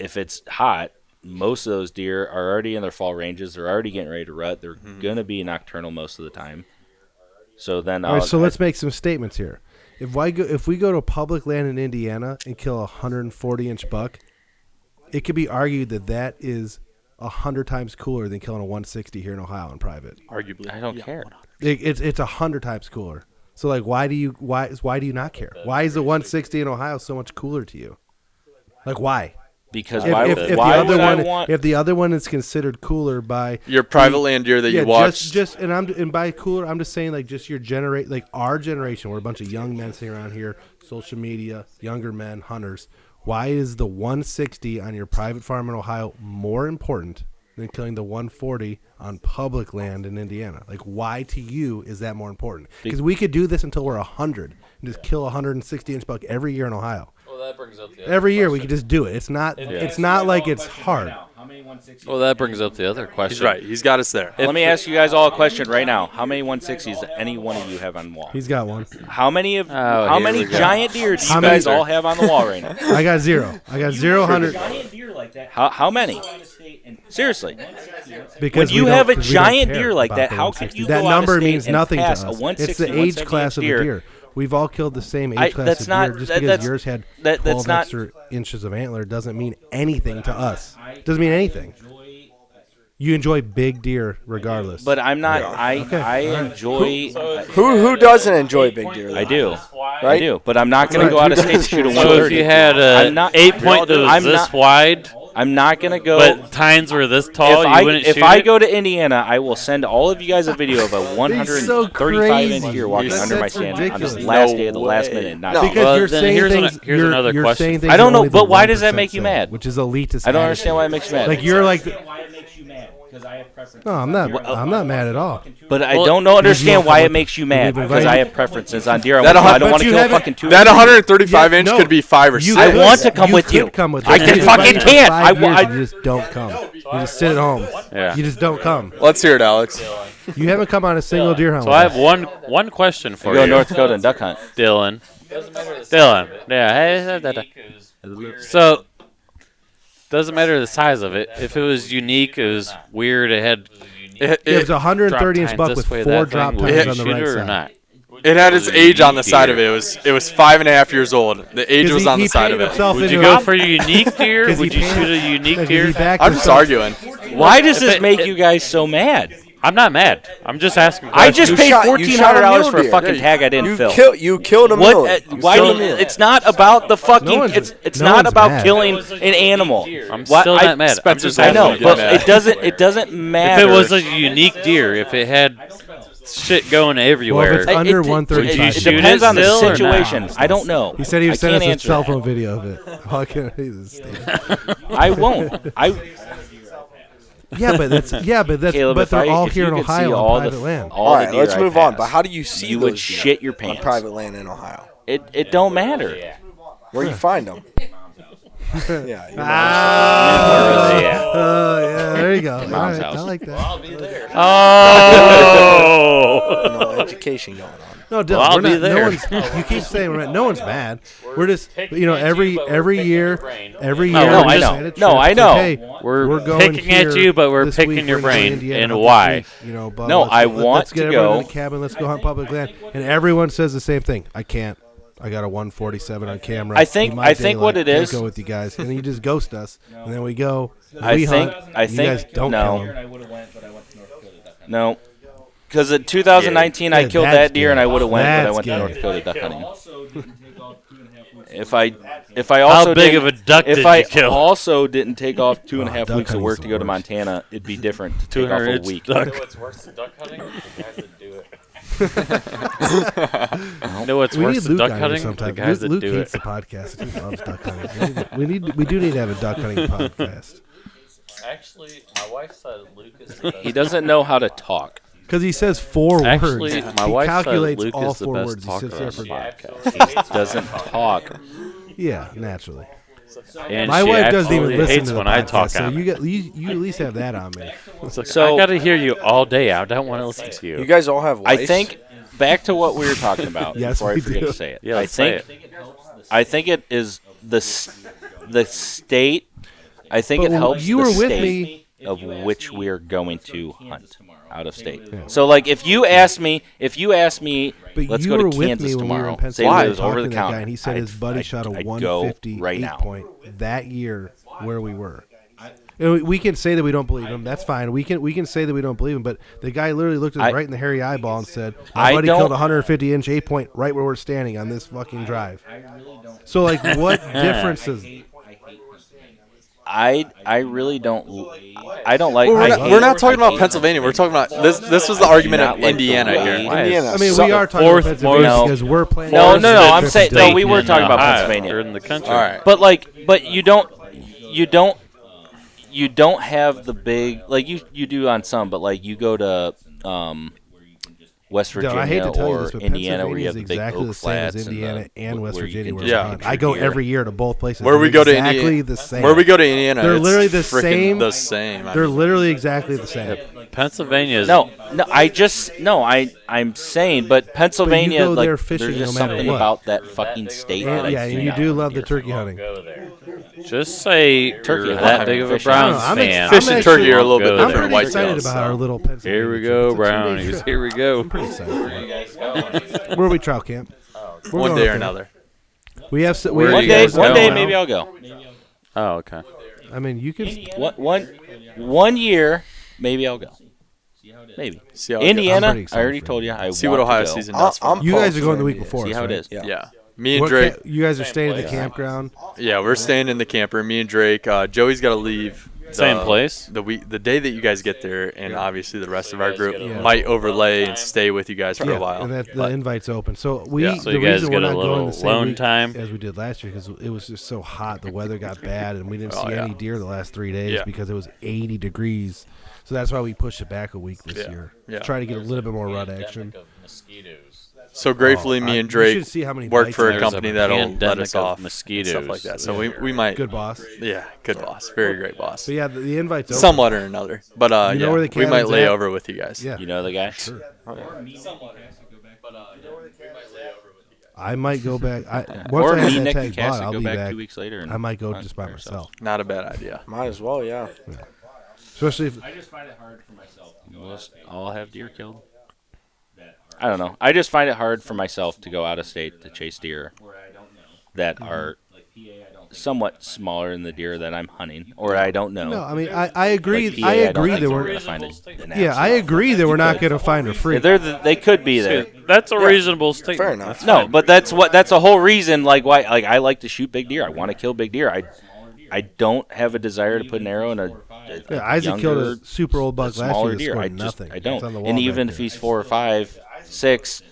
if it's hot, most of those deer are already in their fall ranges. They're already getting ready to rut. They're going to be nocturnal most of the time. So then All right, so let's make some statements here. If we go to public land in Indiana and kill a 140 inch buck, it could be argued that is 100 times cooler than killing a 160 here in Ohio in private. arguably. I don't care. It's 100 times cooler. So like, why do you not care? Why is the 160 in Ohio so much cooler to you? Like why? Because If, why if, would, if why the other would I one want? if the other one is considered cooler by Your private land deer that you watched. and by cooler I'm just saying like just our generation, we're a bunch of young men sitting around here, social media, younger men, hunters. Why is the 160 on your private farm in Ohio more important than killing the 140 on public land in Indiana? Like, why to you is that more important? Because we could do this until we're 100 and just kill a 160 inch buck every year in Ohio. Well, that brings up the Every year we could just do it. It's not. It's not like it's hard. Well, that brings up the other question. He's right. He's got us there. Let me ask you guys all a question right now. How many 160s does any one of you have on the wall? He's got one. How many here many we go. giant deer do How you many- guys all have on the wall right now? I got 0. I got 0, 100. Giant deer like that. How many? Seriously. Because When you we have a don't- 'cause we don't giant care deer like about that, the how 160. can you that go out of number state means and nothing to pass us. a 160, It's the age 170 class of the deer? deer. We've all killed the same age class that's of not- deer. Just that- because that's- yours had that's 12 not- extra inches of antler doesn't mean anything to us. Doesn't mean anything. You enjoy big deer regardless. But I'm not. Okay. I enjoy. Who doesn't enjoy big deer? I do. Right? I do. But I'm not going Right. to go out of state to shoot a So 130. if you had I'm an not- 8 point that was I'm this not- wide, I'm not gonna go. But tines were this tall. If I go to Indiana, I will send all of you guys a video of a 135-inch deer walking under my stand on this last day of the last minute. Not because you're saying things. Here's another question. I don't know, but why does that make you mad? Which is elitist. I don't understand why it makes you mad. Like you're like. Why it makes you mad? Because I have preferences. No, I'm not mad at all. But I don't understand why it makes you mad. Because I have preferences on deer. I don't want to kill fucking two. That 135-inch could be 5 or 6. I want to come with you. I fucking can't. You just don't come. You just sit at home. Yeah. You just don't come. Let's hear it, Alex. You haven't come on a single deer hunt. So I have one question for you. Go to North Dakota and duck hunt. Dylan. Yeah. Hey. So doesn't matter the size of it. If it was unique, it was weird. It was a 130-inch buck with 4 drop tines on the right side. Or not? It had its age on the side of it. It was 5.5 years old. The age was on the side of it. Would you go for a unique deer? Would you shoot a unique deer? I'm just arguing. Why does this make you guys so mad? I'm not mad. I'm just asking. I just paid $1,400 for a fucking tag I didn't fill. You killed a mule. It's not about the fucking. It's not about killing an animal. I'm still not mad. I know, but it doesn't matter. If it was a unique deer, if it had shit going everywhere. Well, if it's under 135, it depends on the situation. I don't know. He said he would send us a cell phone video of it. I won't. Yeah, but that's Caleb, but they're all here in Ohio on private land. All right, let's move on. But how do you see you those would shit your pants on private land in Ohio? It don't matter. Where you find them? Yeah. There you go. Mom's right, house. I like that. I'll be there. Oh. No education going on. No, Dylan, I'll we're be not, there. No one's, you keep saying we're not, no one's mad. We're just, every year. No, I know. No, I know. Hey, We're going picking at you, but we're this picking week, your we're going to brain Indiana and this why. week, but No, I want let's get to everyone go. in the cabin. Let's go hunt public land. And everyone says the same thing. I can't. I got a 147 on camera. I think what it is. Can't go with you guys, and you just ghost us, and then we go. I we think hunt, you guys don't no. kill 'em. No. Because in 2019, I killed that deer and I would have went, but I went to North Dakota duck hunting. If I also How big of a duck did you kill? Also didn't take off 2.5 duck weeks of work to go to hunting's the Montana, it'd be different to take off a week. Duck. You know what's worse than duck hunting? The guys that do it. You know what's We worse need than Luke duck on here hunting? The sometime. guys that Luke do hates it. the podcast. He loves duck hunting. We do need to have a duck hunting podcast. Actually, my wife said Luke is the best. He doesn't know how to talk. Because he says 4 Actually, words. my He wife calculates said Luke all is the 4 best words. He talker sits there on for the He doesn't talk. Yeah, naturally. And My she wife doesn't even absolutely listen hates to the when podcast, I talk so on you her. you at least have that on me. It's like, So- I got to hear you all day. I don't want to listen to you. You guys all have I lice? think back to what we were talking about Yes, before I we forget do. to say it. Yeah, I let's say think it is the state. I think But it helps you the were with state of which we are going to hunt out of state. So like if you ask me, But let's you go were to with Kansas me when we were tomorrow. in Say Pennsylvania it was over talking the to that guy, counter. and he said his buddy shot a I'd 150 go right 8 now. point that year where we were. And we can say that we don't believe him. That's fine. We can say that we don't believe him. But the guy literally looked us right in the hairy eyeball and said, "My buddy killed a 150-inch 8 point right where we're standing on this fucking drive." So like, what difference is? I really don't. I don't like. Well, we're not talking about Pennsylvania. We're talking about this. This was the argument of Indiana here. Indiana. I mean, we are talking about Pennsylvania because we're planning. No. on I'm this saying trip no. We were talking about Ohio, Pennsylvania. or in the country. All right. But you don't have the big like you do on some, but like you go to West No, I hate Virginia to tell you or this, but Indiana where you Pennsylvania have is the big exactly the oak same as flats Indiana and West where you Virginia. can where just we hunt. picture I go deer. every year to both places. Where we They're go to exactly Indiana, the same. where we go to Indiana, They're it's literally the frickin' same. The same. I They're mean, literally exactly the same. Pennsylvania is I'm saying, but Pennsylvania, go there like, fishing there's just no matter something what. about that fucking state. that I Yeah, and you cannot do love the get. turkey hunting. Go there. just say Turkey you're hunting. that big of a Fishing. Browns I'm fan. Fish and turkey are a little bit Go I'm there. different. pretty excited Whitetails, about our so. little Pennsylvania. Here we trip. go, It's a 2-day brownies. trip. Here we go. I'm pretty excited. Where are you guys going? Where we trout camp? We're one going day up or there. another. We have. Where are One you day, guys one day, going? maybe I'll go. Oh, okay. I mean, you can. One year, maybe I'll go. Maybe. See how it goes. Indiana, I'm pretty I already excited for told you. I See want what Ohio to go. season does. for I'm them. You guys pumped are going for the week Indiana. before. See how it right? is. Yeah. Yeah. Me and Drake. You guys are staying at the campground? Yeah, we're staying in the camper. Me and Drake. Joey's got to leave. Same place? The day that you guys get there, and obviously the rest of our group might overlay and stay with you guys for a while. And the invite's open. So we. So you guys get a little alone time as we did last year because it was just so hot. The weather got bad, and we didn't see any deer the last 3 days because it was 80 degrees. So that's why we pushed it back a week this year. Yeah. Try to get a little bit more rut action. So gratefully, me and Drake work for a company that'll let us off mosquitoes, stuff like that. So we might. Good boss. Yeah, good boss. Very great boss. But yeah, the invite's open. Somewhat or another. But you know where the we might lay at? over with you guys. Yeah. You know the guy? Sure. I might go back. Once Or I have me, that Nick, tag and Cass bought, I'll go be back back. 2 weeks later. And I might go hunt just by by myself. Not a bad idea. Might as well, yeah. Especially if I just find it hard for myself. We'll all have deer killed. I don't know. I just find it hard for myself to go out of state to chase deer that are somewhat smaller than the deer that I'm hunting, or I don't know. No, I mean I agree. Like PA, I don't agree think that we're we're. gonna find Yeah, I agree that we're not going to find a freak. They could be there. That's a reasonable statement. Fair enough. No, but that's a whole reason. Like why? Like I like to shoot big deer. I want to kill big deer. I don't have a desire to put an arrow in a Isaac killed a super old buck last year smaller that deer. scored I just nothing. I It's on don't. the wall And back even there. if he's 4 or 5, 6,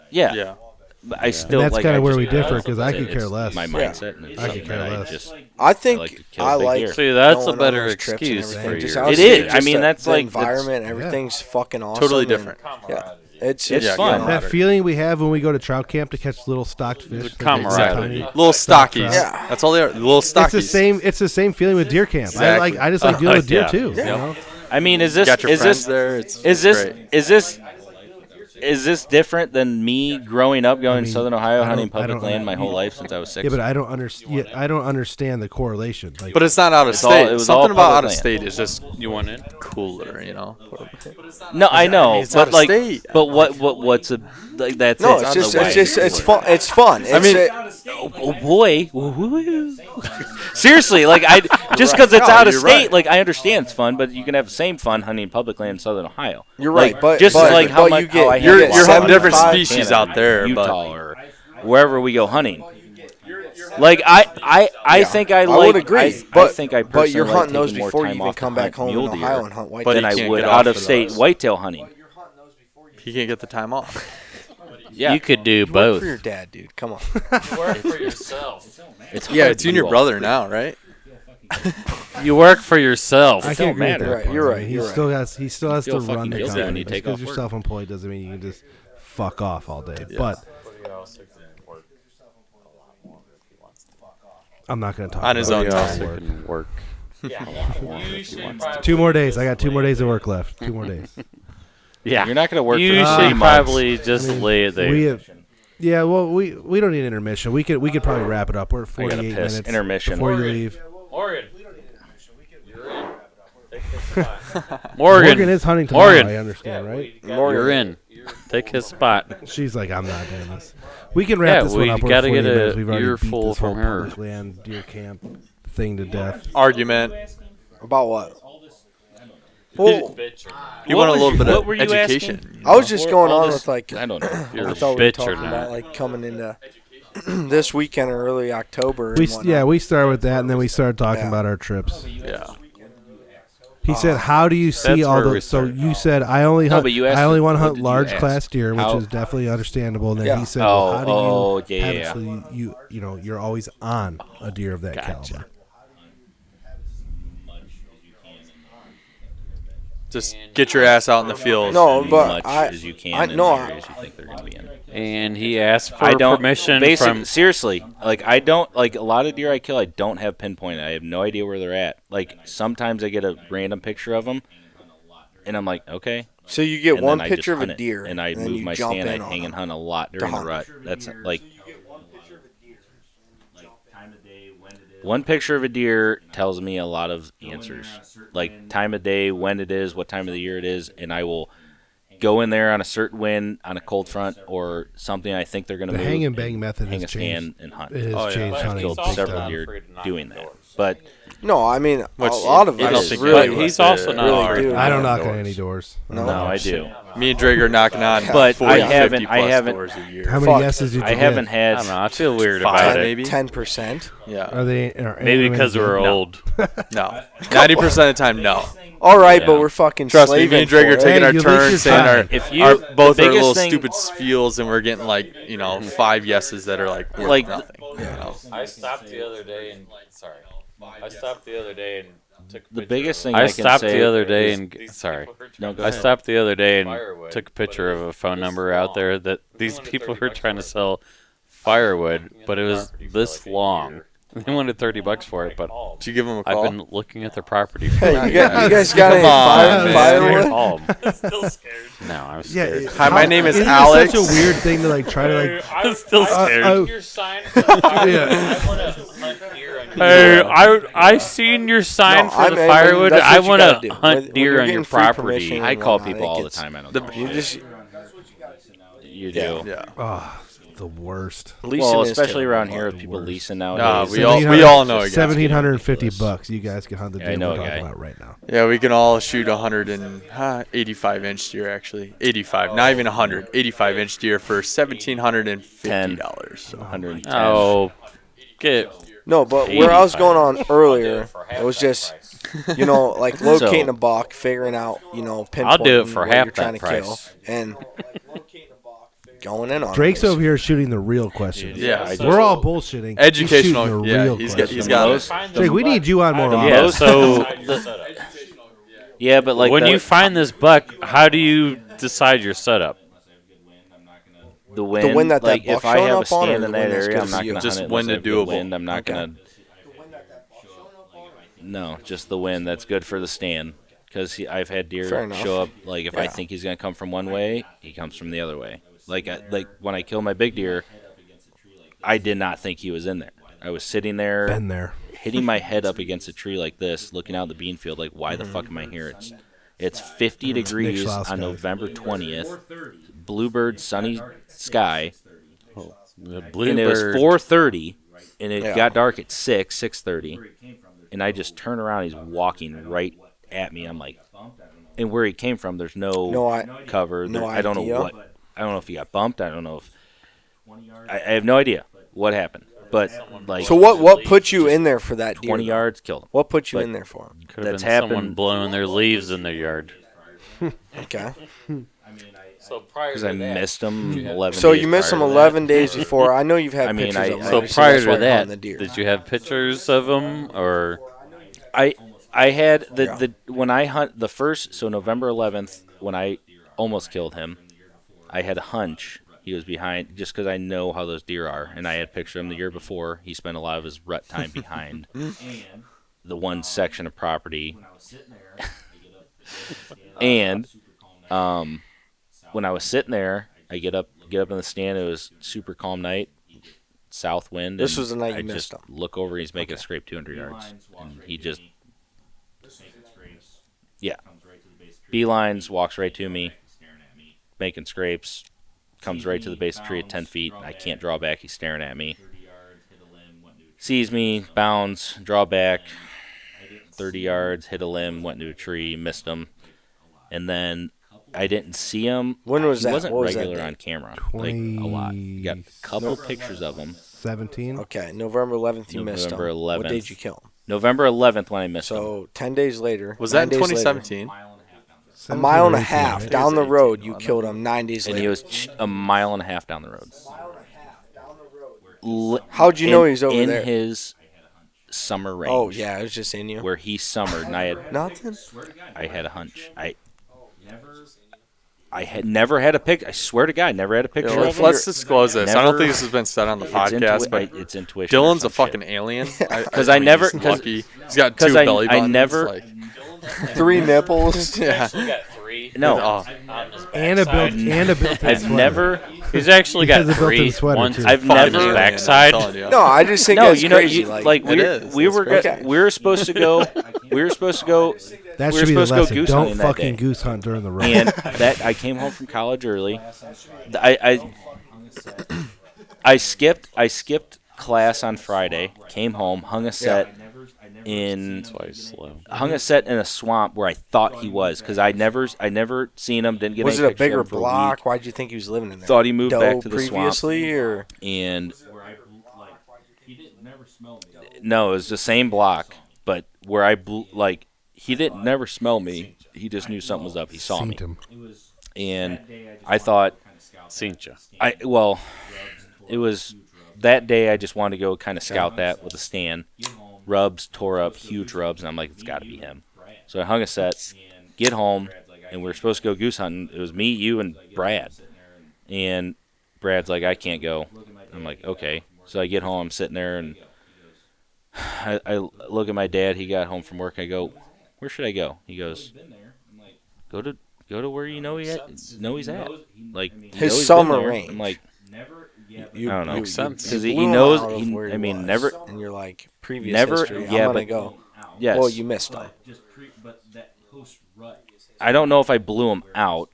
yeah. But I still And that's like. kinda I where just- we differ, 'cause I could it's care less. My mindset. And it's I could something care that less. I just. I think like to kill I big like. deer. See, that's going a on better those trips and excuse everything. for Just your- out of It state, is. I just mean, that's the like- environment. Everything's fucking awesome. Totally and- different. Yeah, it's It's just, fun. you know, That feeling we have when we go to trout camp to catch little stocked fish. that camaraderie. tiny- Little stockies. Yeah. That's all they are. Little stockies. It's the same feeling with deer camp. Exactly. I just like dealing with deer Yeah. too. Yeah. You know? I mean, is this Got your is friends this there. It's is this different than me growing up going to Southern Ohio I hunting don't- I public don't- land my whole life since I was 6? Yeah, but I don't understand. I don't understand the correlation. Like, But it's not out of all- state. it was all Something about public out of land. state is just You want in? cooler, you know. No, I know, it's out but of like, state. but what's a like that's no, it. it's just it's fun. It's fun. I mean, Oh boy, seriously, like just because it's No, out of you're state, right. like I understand it's fun, but you can have the same fun hunting public land in Southern Ohio. You're Like, right, but just but, like how but much you get how I you're, have you're hunting different 75 species out there, Utah but or wherever we go hunting. Like I think I like. would agree, I think I but you're personally hunting like those taking more before you time even off come to back hunt home in mule deer Ohio and hunt white. But than he I can't would get out off of for state those. whitetail hunting. he can't get the time off. Yeah, You could do You work both. for your dad, dude. Come on. Work for yourself. it's Yeah, hard it's to you and do your all brother three. now, right? You work for yourself. I don't can't agree with matter. that Right, part. you're right, He you're still has he still has to feel run fucking the guilty company. when you Just take because off you're work. self-employed doesn't mean you can just fuck off all day. But I'm not going to talk On his about own it. time. You can work. 2 more days. I got 2 more days of work left. 2 more days. Yeah. You're not going to work You for 3 should months. probably just lay it there. We have, yeah, well, we don't need intermission. We could probably wrap it up. We're at I gotta 48 piss. minutes Intermission. before you leave. Morgan. Morgan is hunting tomorrow. Morgan. I understand, right? You're in. Take his spot. She's like, I'm not doing this. We can wrap Yeah, this one we up. We're gotta 48 get a minutes. We've already beat earful this whole from her. public land deer camp thing to death. Argument. About what? Well, You want a little bit what of were you education. asking? I was just going all on this- with like I don't know. You're I a thought we were bitch or talking not. about like coming into this weekend or early October. We and whatnot. yeah, we started with that, and then we started talking Yeah. about our trips. Yeah. He said, "How do you see That's all where we those?" So started. you said, "I only No, hunt. but you asked I only him, want to what hunt did you large ask? class deer, which How- is definitely understandable." And then Yeah. he said, Oh, well, "How do you oh, have yeah, it yeah. so you know you're always on a deer of that caliber?" Just get your ass out in the field. No, As but much I as you can I in no, the areas you think they're going to be in. And he asked for I don't permission basically, from. seriously, like I don't like a lot of deer I kill. I don't have pinpoint. I have no idea where they're at. Like sometimes I get a random picture of them, and I'm like, okay. So you get And one then I just picture of hunt a it, deer, and I and then move you my jump stand. I in on hang it. and hunt a lot during the hunt. rut. That's like one picture of a deer tells me a lot of answers. Like time of day, when it is, what time of the year it is, and I will go in there on a certain wind, on a cold front, or something I think they're going to The move. hang and bang method hang has a stand changed. and hunt. It has Oh, yeah. changed I've hunting killed big several time. deer doing that. But No, I mean, Which a lot of I don't us think really. But he's also not really afraid do. to I don't knock knock on doors. any doors. No, No, I do. Me and Drake are knocking on But 40, I haven't- 50 I plus haven't- doors a year. How many Fuck. yeses did you I get? haven't I had. don't know. I feel weird Five, about it. maybe. 10%. Yeah. Are they? Maybe because we're old. No. 90% of the time, no. All right, Yeah. but we're fucking Trust me, slaving me and Drake for are it. taking Hey, our you leaked turns your saying time. If you- our both the our little biggest thing- stupid spiels, and we're getting like 5 yeses that are like Like, nothing. You know? I stopped the other day and took a The picture biggest of- thing I I can stopped say the other day is- and No, go I ahead. stopped the other day and took a picture of a phone number out there that these people were trying to sell firewood, but it was this long. They wanted $30 for it, but Did you give him a I've call? been looking at their property. For Hey, you guys got any on, firewood? Call 'em. Still scared. No, I was Yeah. scared. Hi, my name is isn't it Alex. Such a weird thing to like try to like. I'm still scared. oh, sign for the yeah. I want to hunt deer on Hey, I seen your sign No, for I the mean, firewood. that's I what you want gotta do. to When- hunt when deer you're on your getting free property. permission, I call whatnot, people it all the gets- time. I don't. the- call You shit. just You do. Yeah. Oh, the worst. Well, leasing is especially terrible. around here with people leasing Nah, nowadays. we all know a guy. $1,750. You guys can hunt the Yeah, I deer know we're a talking guy. about right now. Yeah, we can all shoot 85-inch deer, actually. 85, not even 100. 85-inch deer for $1,750. So. 110. Oh, get No, but where I was going on earlier, it was just, like locating a buck, figuring out, pinpointing I'll do it for what half you're trying that to kill, price. and going in on Drake's it. over here shooting the real questions. Yeah, We're all bullshitting. educational. He's shooting the Yeah, real he's got questions. it. Drake, we need you on more often. yeah. So Yeah, but like when the, you find this buck, how do you decide your setup? the wind, wind that like buck's if I showing have a up on, or stand the in that wind that's area, good I'm for not you? going to Just hunt it wind unless to I have good doable. wind. I'm not Okay. going to. No, just the wind that's good for the stand. Because I've had Fair deer enough. show up. Like if I Yeah. think he's going to come from one way, he comes from the other way. Like when I killed my big deer, I did not think he was in there. I was sitting there, Been there. hitting my head up against a tree like this, looking out the bean field. Like, why the fuck am I here? It's 50 degrees Schloss on guy. November 20th. Bluebird, sunny sky. The And it was 4:30, and it Yeah. got dark at 6:30, and I just turn around. He's walking right at me. I'm like, and where he came from, there's no cover. no I don't know idea. what. I don't know if he got bumped. I don't know if. I have no idea what happened. But like, So what put you in there for that deer? 20 yards, killed him. What put you But- in there for him? Could have That's been someone happened. blowing their leaves in their yard. Okay. Because I missed him 11 So days you missed prior him to 11 days before. I know you've had I mean, pictures I- of him. So that's prior why to you're that, hunting the deer. did you have pictures of them or? I had the when I hunt the first, so November 11th, when I almost killed him, I had a hunch he was behind, just because I know how those deer are, and I had a picture of him the year before. He spent a lot of his rut time behind the one section of property, and when I was sitting there, I get up in the stand. It was super calm night, south wind. This and was the night I you missed just him. look over, he's making a scrape 200 yards, and he just beelines, walks right to me, making scrapes, comes right to the base of the tree at 10 feet. I can't draw back. He's staring at me. Sees me, bounds, draw back, 30 yards, hit a limb, went into a tree, missed him. And then I didn't see him. When was he that? wasn't What was that regular date? on camera, like a lot. You got a couple pictures of him. 17. Okay, November 11th you missed him. November What 11th. did you kill him? November 11th when I missed him. So 10 days later. Was that in 9 days later, 2017? A mile and a 18, half right? down the road, you killed him 9 days And later. he was a mile and a half down the road. How'd you know he was over in there? his summer range. Oh, yeah, it was just in you. Where he summered, and Nothing? I had a hunch. I had never had a pic. I swear to God, never had a picture of him. Let's disclose this. I don't Never- think this has been said on the It's podcast, but it's intuition. or Dylan's some a fucking shit. alien. 'Cause I never- He's 'cause- lucky. He's got 'cause two I- belly I buttons. never- Like, 3 nipples. yeah. No, And a built-in I've sweater. never. He's actually got Has a built-in 3. sweater, One's too. I've on his never- backside. I'm telling you. No, I just think No, that's you know, crazy. you, like It is. we It's were crazy. we were supposed to go. We were supposed to go. That we should be were the supposed to go lesson. goose Don't hunting that fucking day. goose hunt during the road. And that I came home from college early. I skipped class on Friday. Came home, hung a set, in That's why he's slow. hung a set in a swamp where I thought he was because I never seen him. Didn't get Was any it a pictures of bigger him for a block? week. Why'd you think he was living in there? Thought he moved back to the previously, or and no, it was the same block, but where I blew, like he didn't never smell me. He just knew something was up. He saw me, and I thought, Seen ya. it was that day. I just wanted to go kind of scout that with a stand. Rubs tore up, huge rubs, and I'm like, it's got to be him. So I hung a set, get home, and we were supposed to go goose hunting. It was me, you, and Brad. And Brad's like, I can't go. I'm like, okay. So I get home, I'm sitting there, and I look at my dad. He got home from work. I go, where should I go? He goes, go to where you know he's at. Like his summer range. I'm like, I don't know. Makes sense. Because he knows. Never. And you're like previous Never. history. Yeah, I'm gonna but go. yes. Well, you missed him. I don't know if I blew him out,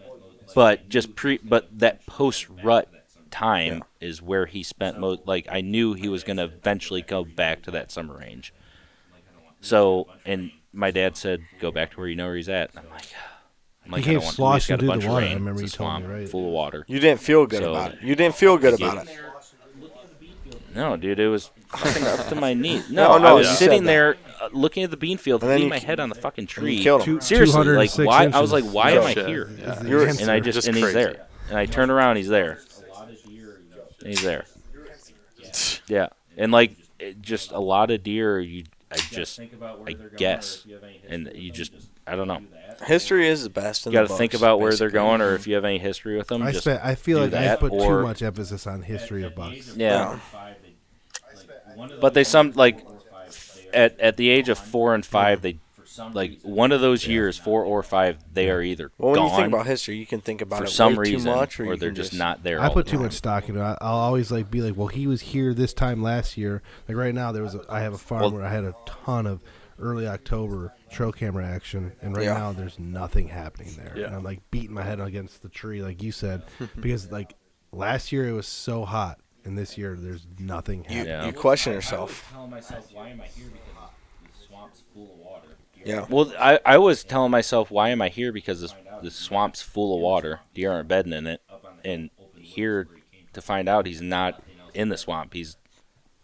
but that post rut time is where he spent most. Like I knew he was gonna eventually go back to that summer range. So, and my dad said, go back to where you know where he's at. And I'm like, He I came don't want. We just sloshing got a through bunch the of water. I rain. remember It's a you told me, swamp right? full of water. You didn't feel good So- about it. You didn't feel good about it. No, dude, it was fucking up to my knee. No, No, I was you sitting said there looking at the bean field, And then hitting you- my head on the fucking tree. you killed him. Seriously, like 206 why? I was like, inches. why No am I shit. here? Is the You're- answer. And I just and he's crazy. there, and I turn around, he's there, and he's there. Yeah, and like just a lot of deer. I guess, and I don't know. History is the best. You got to think about where they're going, or if you have any history with them. I feel do like I that, put too or- much emphasis on history of bucks. Yeah. But they at the age of 4 and 5, they like one of those years, 4 or 5, they are either Well, when gone you think about history, you can think about for it some way reason, too much, or you they're can just not there. I all put the too time. much stock into it. I'll always be like, well, he was here this time last year. Like right now, I have a farm where I had a ton of early October trail camera action, and right now there's nothing happening there. Yeah. And I'm like beating my head against the tree, like you said, because like last year it was so hot, and this year there's nothing happening. You question yourself. Telling myself, why am I here? Because the swamp's full of water. Yeah. Well, I was telling myself, why am I here? Because the swamp's full of water. Deer aren't bedding in it. And here to find out he's not in the swamp. He's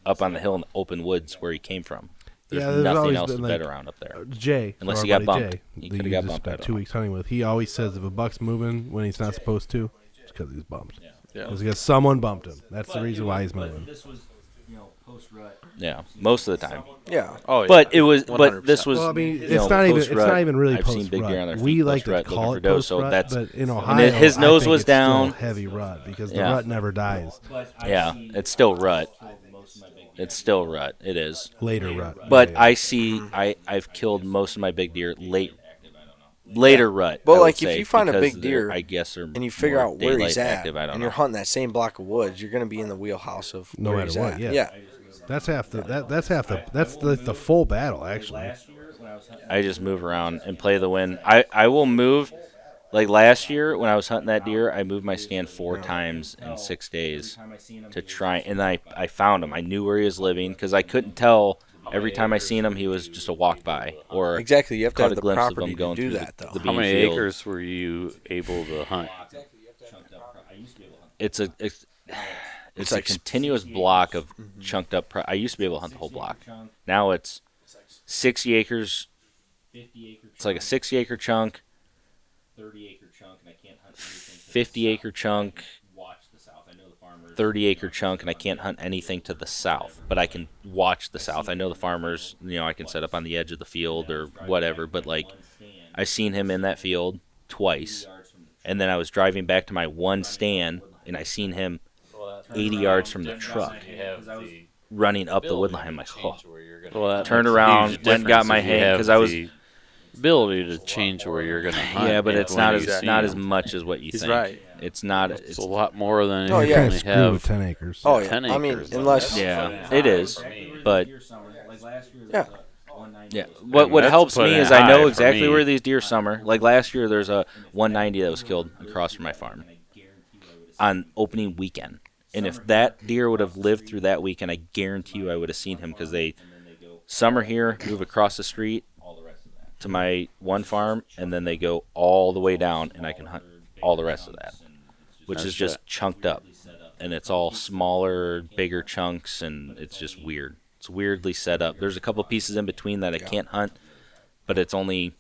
up on the hill in the open woods where he came from. There's nothing always else to been, bed like, around up there. Jay, Unless our he got buddy bumped. Jay, He that coulda you got just bumped, I spent don't 2 know. weeks hunting with. He always says if a buck's moving when he's not supposed to, it's because he's bumped. Yeah. It's because someone bumped him. That's the reason why he's moving. Yeah, most of the time. Yeah. Oh, yeah. But it was. But 100%. this was. Well, I mean, you it's know, not even. It's post-rut. not even really I've post seen big deer on their rut. feet We like to post-rut call looking it for doe, post so rut, that's. but in and Ohio, his I nose think was it's still down. heavy rut because the Yeah. rut never dies. Yeah, it's still rut. It's still rut. It is. Later rut. But Yeah. I've killed most of my big deer later rut. But I would like, if say, you find a because big they're, deer I guess, and you figure more out where he's daylight at, active, I don't and know. you're hunting that same block of woods, you're going to be in the wheelhouse of No where matter he's what, at. yeah. That's half the. That's the full battle actually. I just move around and play the wind. I will move. Like last year when I was hunting that deer, I moved my stand 4 times in 6 days to try, and I found him. I knew where he was living because I couldn't tell. Every time I seen him, he was just a walk by or Exactly. You have to caught have a the glimpse of property him to going do through that, though. the How bean many field. acres were you able to hunt? It's a It's a like continuous block of chunked up. I used to be able to hunt the whole block. Now it's 60 acres. It's like a 60-acre chunk, 50-acre chunk, 30-acre chunk, and I can't hunt anything to the south. But I can watch the south. I know the farmers. You know, I can set up on the edge of the field or whatever. But like, I seen him in that field twice, and then I was driving back to my one stand, and I seen him 80 yards from the truck running up the woodline. I'm like, oh. Well, that Turned makes a around, huge went and got difference my if you hand, have 'cause I was- the ability to change where you're going to hunt. Yeah, but it's when not you as see not as them. much as what you He's think. right. It's not. It's It's a lot more than Oh, you yeah. Kind only of screwed with have. 10 acres. Oh, yeah. 10 I mean, acres, unless. yeah, it is. But Yeah. yeah, what that's helps me putting is it I high know for exactly me. where these deer summer. Like last year, there's a 190 that was killed across from my farm on opening weekend. And if that deer would have lived through that weekend, I guarantee you I would have seen him because Some are here, move across the street to my one farm, and then they go all the way down, and I can hunt all the rest of that, which is just chunked up. And it's all smaller, bigger chunks, and it's just weird. It's weirdly set up. There's a couple pieces in between that I can't hunt, but it's only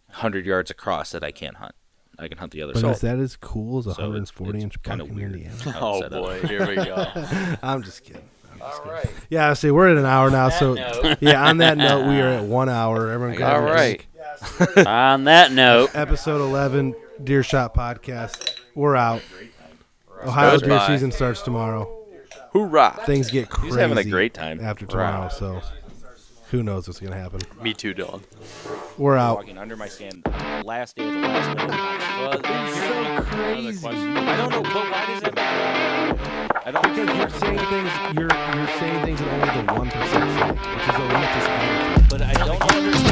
100 yards across that I can't hunt. I can hunt the other But side. is that as cool as a So 140-inch kind buck of in weird. Indiana? Oh boy, here we go. I'm just kidding. Yeah, see, we're at an hour now, so yeah. On that note, we are at 1 hour. Everyone, grab All a right. drink. On that note, Episode 11, Deer Shot Podcast. We're out. Ohio deer Goodbye. season starts tomorrow. Hoorah! Things get crazy. He's having a great time. after tomorrow. So who knows what's gonna happen? Me too, Dylan. We're out. Walking under my stand on the last day of the last minute. so crazy. I don't know, but why does it matter? I don't Because you're saying things. You're saying things that only the 1% say, which is a leftist attitude. but I don't understand.